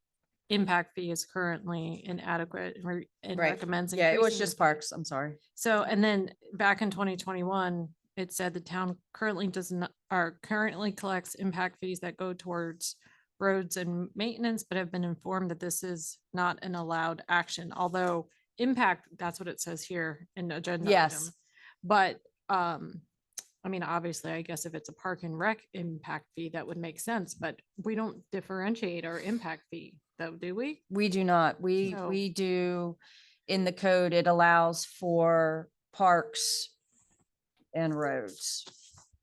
impact fee is currently inadequate and Right. recommends. Yeah, it was increasing the just fee. parks. I'm sorry. So, and then back in 2021, it said the town currently does not, or currently collects impact fees that go towards roads and maintenance, but have been informed that this is not an allowed action, although impact, that's what it says here in the agenda Yes. item. But, I mean, obviously, I guess if it's a park and rec impact fee, that would make sense, but we don't differentiate our impact fee though, do we? We do not. So- We do, in the code, it allows for parks and roads.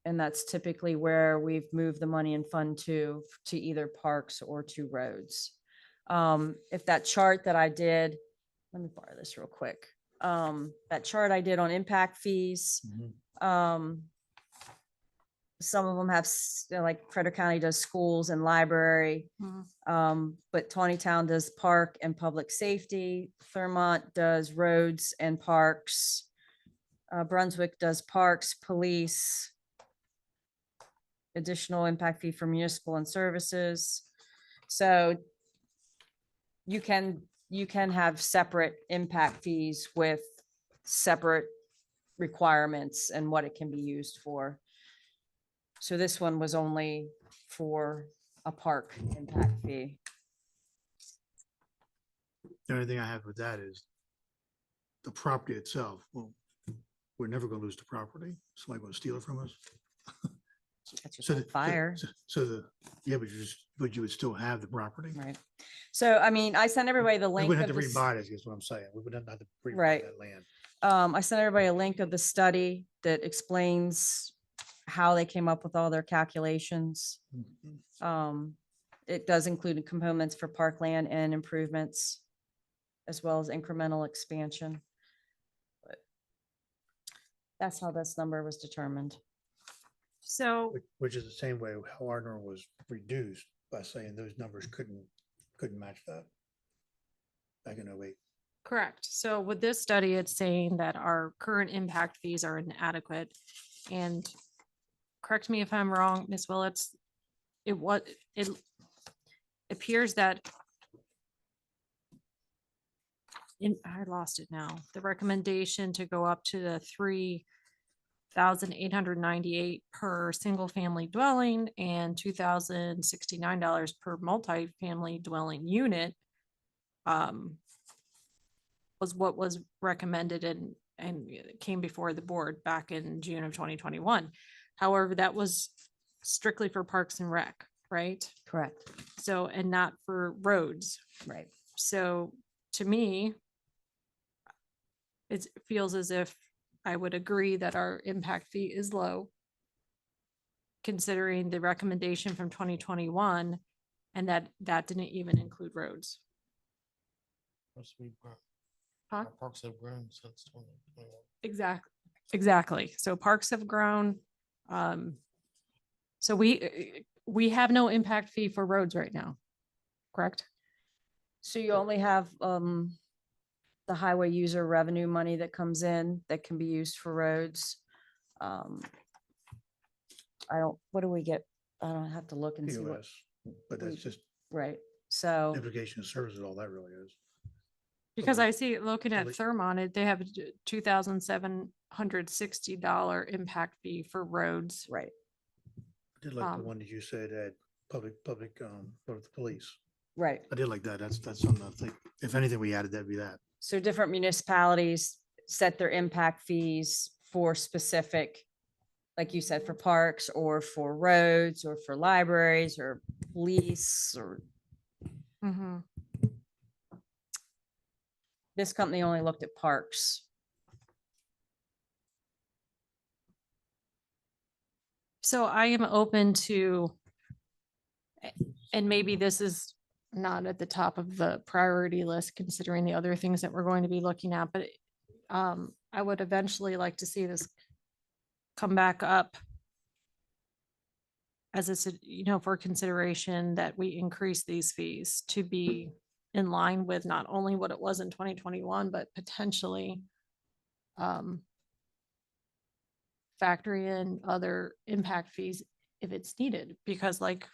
And that's typically where we've moved the money in fund to either parks or to roads. If that chart that I did, let me borrow this real quick. That chart I did on impact fees, some of them have, like Frederick County does schools and library. Mhm. But Tawnytown does park and public safety. Thurmont does roads and parks. Brunswick does parks, police. Additional impact fee for municipal and services. So you can have separate impact fees with separate requirements and what it can be used for. So this one was only for a park impact fee. The only thing I have with that is the property itself. Well, we're never gonna lose the property. Somebody gonna steal it from us. That's just So on the- fire. So yeah, but you would still have the property. Right. So, I mean, I sent everybody the We link wouldn't of have to this. rebuy this, is what I'm saying. We wouldn't have to rebuy Right. that land. I sent everybody a link of the study that explains how they came up with all their calculations. It does include components for parkland and improvements, as well as incremental expansion. But that's how this number was determined. So, Which is the same way how Ardmore was reduced by saying those numbers couldn't match that. Back in 08. correct. So with this study, it's saying that our current impact fees are inadequate. And correct me if I'm wrong, Ms. Willets, it appears that I lost it now. The recommendation to go up to the 3,898 per single family dwelling and $2,069 per multifamily dwelling unit was what was recommended and it came before the board back in June of 2021. However, that was strictly for Parks and Rec, right? Correct. So, and not for roads. Right. So to me, it feels as if I would agree that our impact fee is low, considering the recommendation from 2021, and that didn't even include roads. Plus we've grown- Huh? our Parks have grown since 2021. Exactly. So parks have grown. So we have no impact fee for roads right now, correct? So you only have the highway user revenue money that comes in that can be used for roads. What do we get? I don't have to look and see what, POS, but that's just right, so, application of services, all that really is. Because Okay. I see, looking at Public- Thermon, they have a $2,760 impact fee for roads. right, I did like the Um, one that you said had public, for the police. right. I did like that. That's something I think, if anything we added, that'd be that. So different municipalities set their impact fees for specific, like you said, for parks or for roads or for libraries or police or Mhm. this company only looked at parks. So I am open to, and maybe this is not at the top of the priority list, considering the other things that we're going to be looking at, but I would eventually like to see this come back up as a, for consideration that we increase these fees to be in line with not only what it was in 2021, but potentially um, factor in other impact fees if it's needed, because like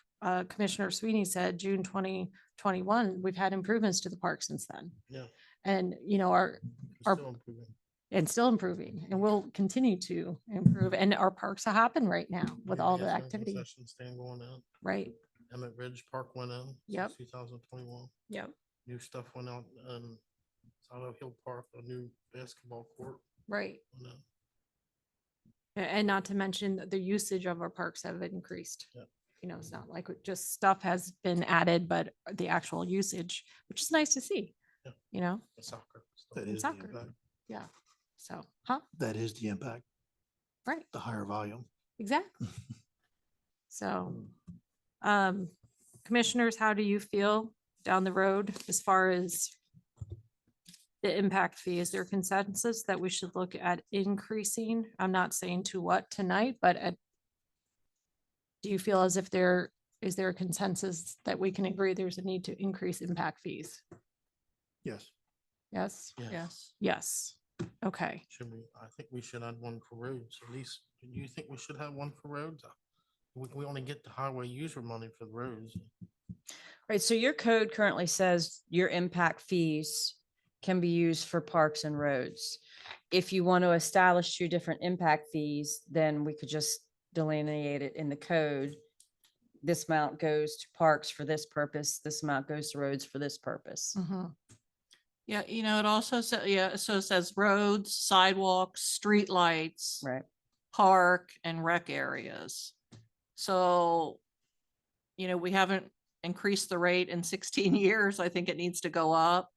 Commissioner Sweeney said, June 2021, we've had improvements to the park since then. Yeah. And, We're Our- still improving. and still improving, and we'll continue to improve, and our parks are hopping right now with Yeah, all we the got activity, concession stand going in. right? Emmett Ridge Park went in. Yep. 2021. Yep. New stuff went out in South Hill Park, a new basketball court. Right. went in. And not to mention that the usage of our parks have increased. Yep. It's not like just stuff has been added, but the actual usage, which is nice to see, Yeah. The soccer. stuff. That And is the soccer. impact. Yeah. So, That is the impact, right, the higher volume. exactly. So, commissioners, how do you feel down the road as far as the impact fee? Is there consensus that we should look at increasing? I'm not saying to what tonight, but do you feel as if is there a consensus that we can agree there's a need to increase impact fees? Yes. Yes? Yes. Yes. Okay. Should we, I think we should add one for roads, at least. Do you think we should have one for roads? We only get the highway user money for the roads. Right, so your code currently says your impact fees can be used for parks and roads. If you want to establish two different impact fees, then we could just delineate it in the code. This amount goes to parks for this purpose, this amount goes to roads for this purpose. Mhm. Yeah, it also says, so it says roads, sidewalks, street lights, Right, park and rec areas. So, we haven't increased the rate in 16 years. I think it needs to go up.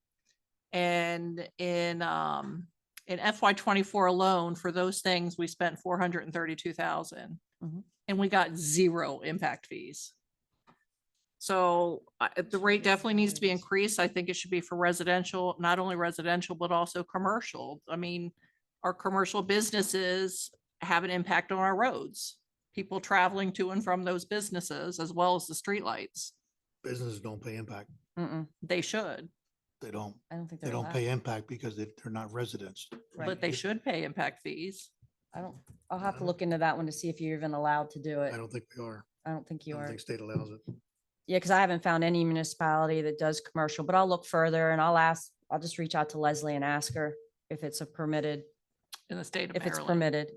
And in FY 24 alone, for those things, we spent 432,000. Mhm. And we got 0 impact fees. So the rate definitely needs to be increased. I think it should be for residential, not only residential, but also commercial. I mean, our commercial businesses have an impact on our roads. People traveling to and from those businesses, as well as the streetlights. Businesses don't pay impact. They should, They don't. I don't think They they're don't allowed. pay impact because they're not residents. Right. but they should pay impact fees. I'll have to look into that one to see if you're even allowed to do it. I don't think we are. I don't think I you don't are. think state allows it. Yeah, because I haven't found any municipality that does commercial, but I'll look further and I'll just reach out to Leslie and ask her if it's a permitted, In the state of if it's Maryland. permitted.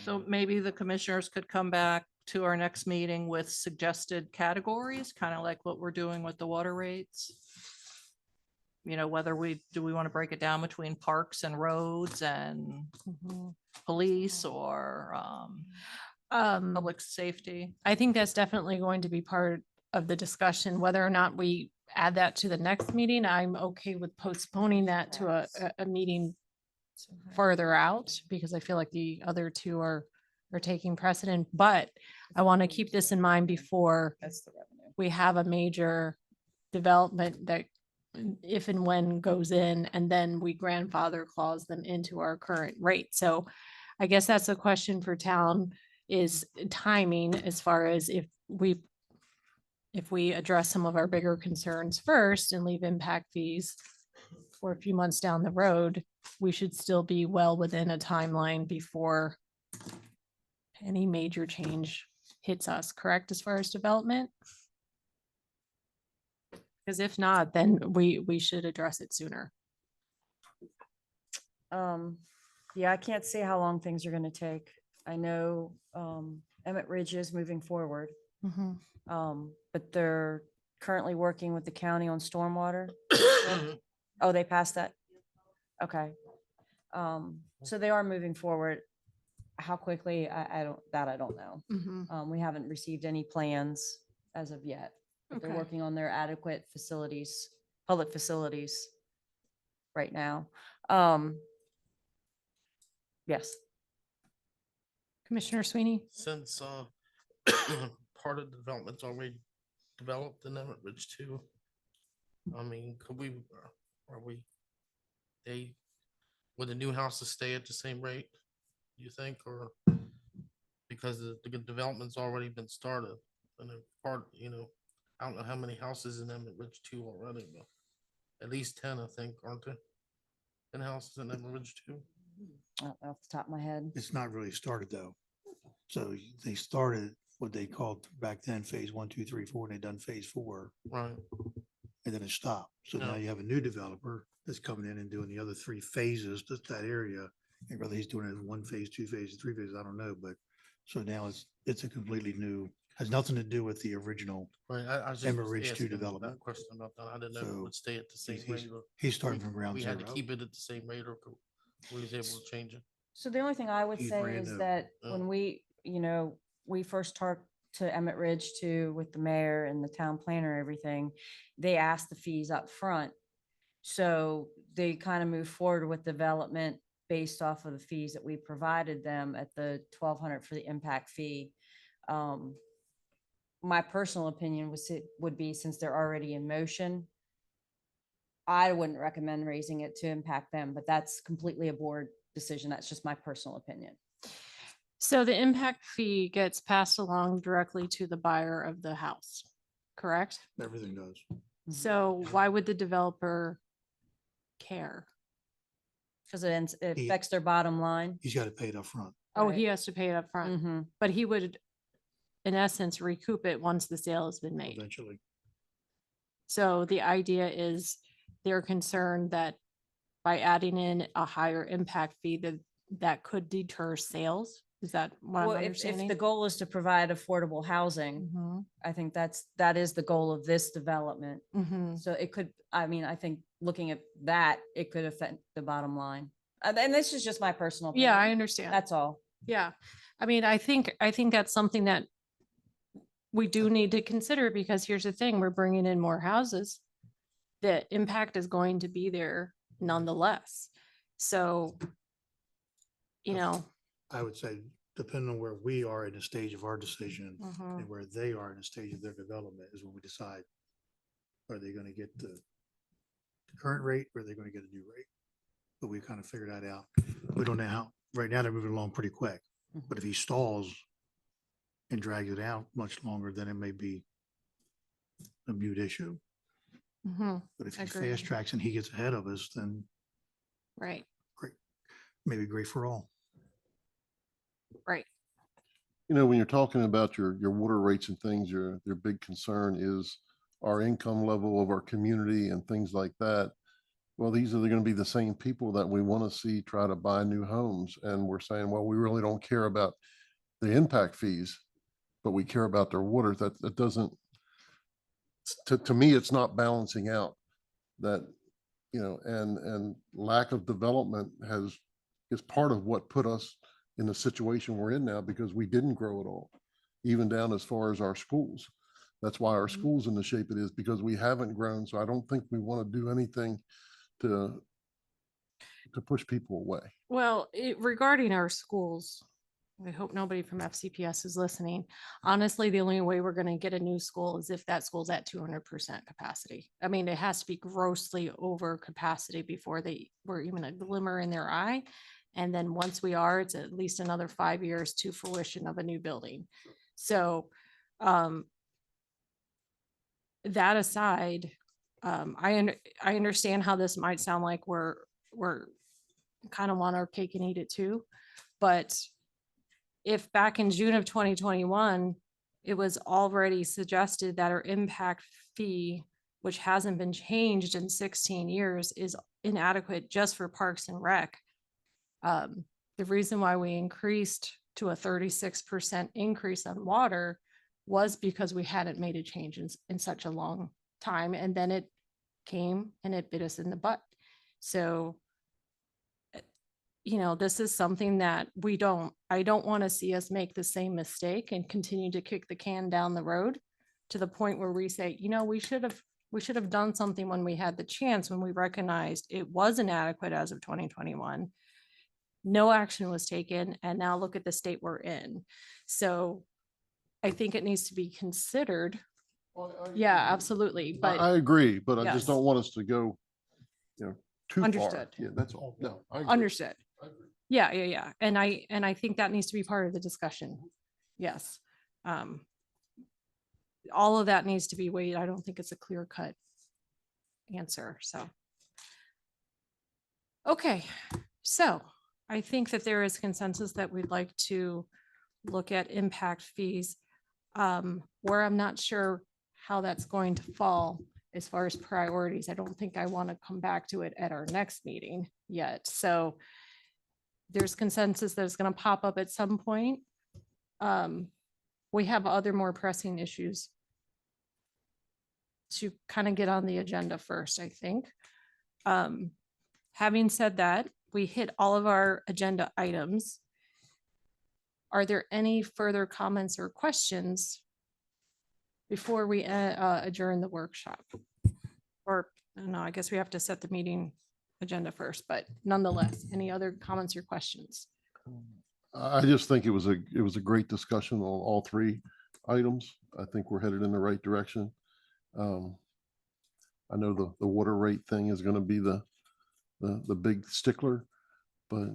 So maybe the commissioners could come back to our next meeting with suggested categories, kind of like what we're doing with the water rates. Whether do we want to break it down between parks and roads and police or public safety? I think that's definitely going to be part of the discussion, whether or not we add that to the next meeting. I'm okay with postponing that to a meeting further out, because I feel like the other two are taking precedent, but I want to keep this in mind before That's the revenue. we have a major development that if and when goes in, and then we grandfather clause them into our current rate. So I guess that's a question for town, is timing, as far as if we address some of our bigger concerns first and leave impact fees for a few months down the road, we should still be well within a timeline before any major change hits us, correct, as far as development? Because if not, then we should address it sooner. Yeah, I can't say how long things are gonna take. I know, Emmett Ridge is moving forward. But they're currently working with the county on stormwater. Oh, they passed that? Okay. So they are moving forward. How quickly, I don't know. We haven't received any plans as of yet. But they're Okay. working on their adequate facilities, public facilities right now. Yes. Commissioner Sweeney? Since part of the development's already developed in Emmett Ridge too. I mean, would the new houses stay at the same rate, you think, or because the development's already been started. And a part, you know, I don't know how many houses in Emmett Ridge two already, but at least 10, I think, aren't there? 10 houses in Emmett Ridge two. Off the top of my head. It's not really started though. So they started what they called back then phase 1, 2, 3, 4, and they done phase 4, Right. and then it stopped. So now Yeah. you have a new developer that's coming in and doing the other 3 phases, just that area. And whether he's doing it as 1 phase, 2 phases, 3 phases, I don't know, but so now it's a completely new, has nothing to do with the original. Right. I was just Emmett Ridge 2 asking that development. question about that. I didn't know if it So would stay at the same he's- rate. Or He's starting we- from ground We zero. had to keep it at the same rate, or we was able to change it. So the only thing I would He's say brand is new. that Yeah. when we first talked to Emmett Ridge too, with the mayor and the town planner, everything, they asked the fees up front. So they kind of moved forward with development based off of the fees that we provided them at the 1,200 for the impact fee. My personal opinion would be, since they're already in motion, I wouldn't recommend raising it to impact them, but that's completely a board decision. That's just my personal opinion. So the impact fee gets passed along directly to the buyer of the house, correct? Everything does. So why would the developer care? Because it He- affects their bottom line. He's got to pay it up front. Oh, Right. he has to pay it up front, Mhm. but he would, in essence, recoup it once the sale has been made. Eventually. So the idea is they're concerned that by adding in a higher impact fee, that could deter sales. Is that what I'm Well, if understanding? the goal is to provide affordable housing, Mhm, I think that is the goal of this development. mhm. So it could, I mean, I think looking at that, it could affect the bottom line. And this is just my personal opinion. Yeah, I understand. That's all. Yeah, I mean, I think that's something that we do need to consider, because here's the thing, we're bringing in more houses. The impact is going to be there nonetheless. So, you know, I would say, depending on where we are in the stage of our decision mhm, and where they are in the stage of their development is when we decide, are they going to get the current rate or are they going to get a new rate? But we kind of figured that out. We don't know how, right now they're moving along pretty quick, but if he stalls and drags it out much longer, then it may be a mute issue. mhm, But if he Agreed. fast tracks and he gets ahead of us, then right, maybe great for all. right. You know, when you're talking about your water rates and things, your big concern is our income level of our community and things like that. Well, these are going to be the same people that we want to see try to buy new homes. And we're saying, well, we really don't care about the impact fees, but we care about their water. That doesn't, to me, it's not balancing out that, you know, and lack of development is part of what put us in the situation we're in now, because we didn't grow at all, even down as far as our schools. That's why our school's in the shape it is, because we haven't grown. So I don't think we want to do anything to push people away. Well, regarding our schools, I hope nobody from FCPS is listening. Honestly, the only way we're going to get a new school is if that school's at 200% capacity. I mean, it has to be grossly over capacity before they were even a glimmer in their eye. And then once we are, it's at least another 5 years to fruition of a new building. So, that aside, I understand how this might sound like we're kind of want our cake and eat it too. But if back in June of 2021, it was already suggested that our impact fee, which hasn't been changed in 16 years, is inadequate just for Parks and Rec. The reason why we increased to a 36% increase on water was because we hadn't made a change in such a long time. And then it came and it bit us in the butt. So, you know, this is something that I don't want to see us make the same mistake and continue to kick the can down the road to the point where we say, you know, we should have done something when we had the chance, when we recognized it was inadequate as of 2021. No action was taken, and now look at the state we're in. So I think it needs to be considered. Yeah, absolutely. But I agree, but I Yes. just don't want us to go, you know, too far. Understood. Yeah, that's all. No, I agree. understood. I agree. Yeah. And I think that needs to be part of the discussion. yes. All of that needs to be weighed. I don't think it's a clear cut answer, so. Okay, so I think that there is consensus that we'd like to look at impact fees. Where I'm not sure how that's going to fall as far as priorities. I don't think I want to come back to it at our next meeting yet, so there's consensus that it's going to pop up at some point. We have other more pressing issues to kind of get on the agenda first, I think. Having said that, we hit all of our agenda items. Are there any further comments or questions before we adjourn the workshop? Or, no, I guess we have to set the meeting agenda first, but nonetheless, any other comments or questions? I just think it was a great discussion on all three items. I think we're headed in the right direction. I know the water rate thing is going to be the big stickler, but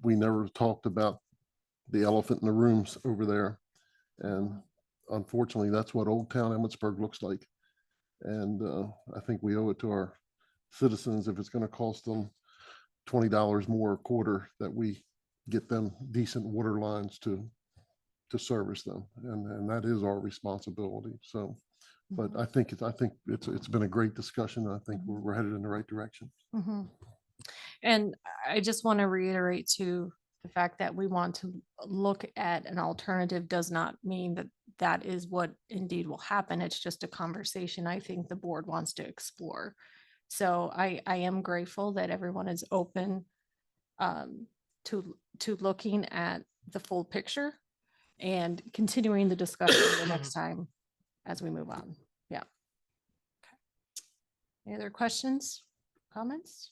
we never talked about the elephant in the rooms over there. And unfortunately, that's what Old Town Emmitsburg looks like. And I think we owe it to our citizens, if it's going to cost them $20 more a quarter, that we get them decent water lines to service them. And that is our responsibility. So, but I think it's been a great discussion. I think we're headed in the right direction. Mhm. And I just want to reiterate to the fact that we want to look at an alternative does not mean that that is what indeed will happen. It's just a conversation I think the board wants to explore. So I am grateful that everyone is open to looking at the full picture and continuing the discussion the next time as we move on. Yeah. Okay. Any other questions, comments?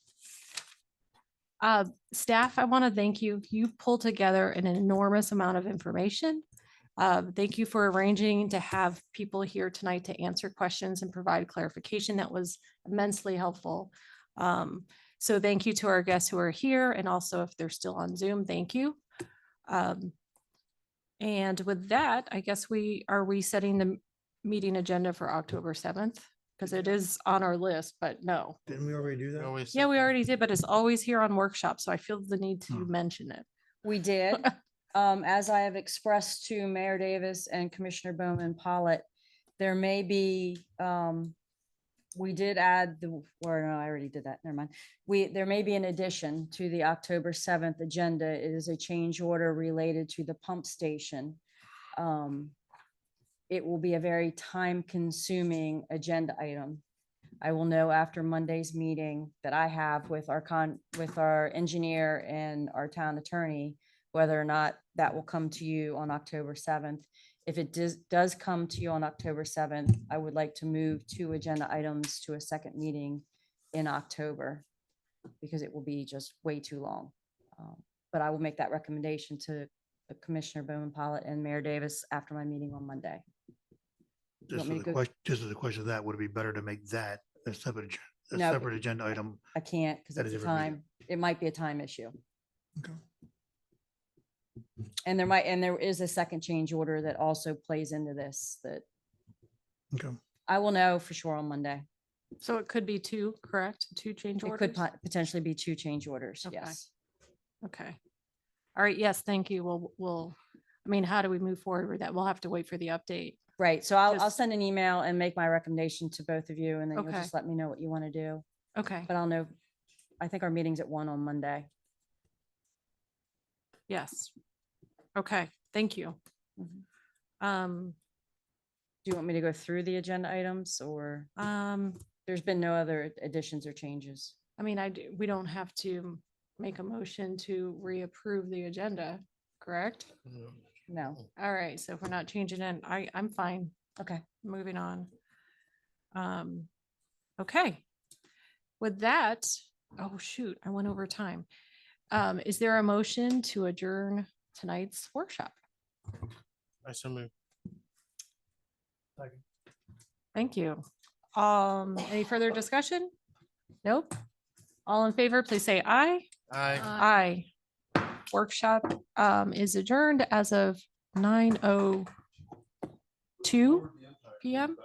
Staff, I want to thank you. You pulled together an enormous amount of information. Thank you for arranging to have people here tonight to answer questions and provide clarification. That was immensely helpful. So thank you to our guests who are here, and also if they're still on Zoom, thank you. And with that, I guess we are resetting the meeting agenda for October 7th, because it is on our list, but no. Didn't we already do that? Yeah, we already did, but it's always here on workshop, so I feel the need to Hmm. mention it. We did. As I have expressed to Mayor Davis and Commissioner Bowman Pollitt, there may be, we did add or no, I already did that. Never mind. There may be an addition to the October 7th agenda. It is a change order related to the pump station. It will be a very time-consuming agenda item. I will know after Monday's meeting that I have with our engineer and our town attorney, whether or not that will come to you on October 7th. If it does come to you on October 7th, I would like to move 2 agenda items to a second meeting in October, because it will be just way too long. But I will make that recommendation to Commissioner Bowman Pollitt and Mayor Davis after my meeting on Monday. Just want me as to a go- question, just as a question of that, would it be better to make that a separate, No. separate agenda item? I can't because At a it's a different meeting. time, it might be a time issue. Okay. And there is a second change order that also plays into this that Okay. I will know for sure on Monday. So it could be 2, correct? 2 change It orders? could potentially be 2 change orders, Okay. yes. Okay. All right, yes, thank you. I mean, how do we move forward with that? We'll have to wait for the update. Right, so I'll Just- send an email and make my recommendation to both of you, and then you'll Okay. just let me know what you want to do. Okay, But I'll know, I think our meeting's at 1 on Monday. yes. Okay, thank you. Mhm. Um, Do you want me to go through the agenda items, or there's been no other additions or changes? I mean, we don't have to make a motion to reapprove the agenda, correct? No, All right, so if we're not changing it, I'm fine. okay. Moving on. Okay. With that, oh shoot, I went over time. Is there a motion to adjourn tonight's workshop? I so move. Thank you. Any further discussion? Nope. All in favor, please say aye. Aye. Aye. workshop is adjourned as of 9:02 PM.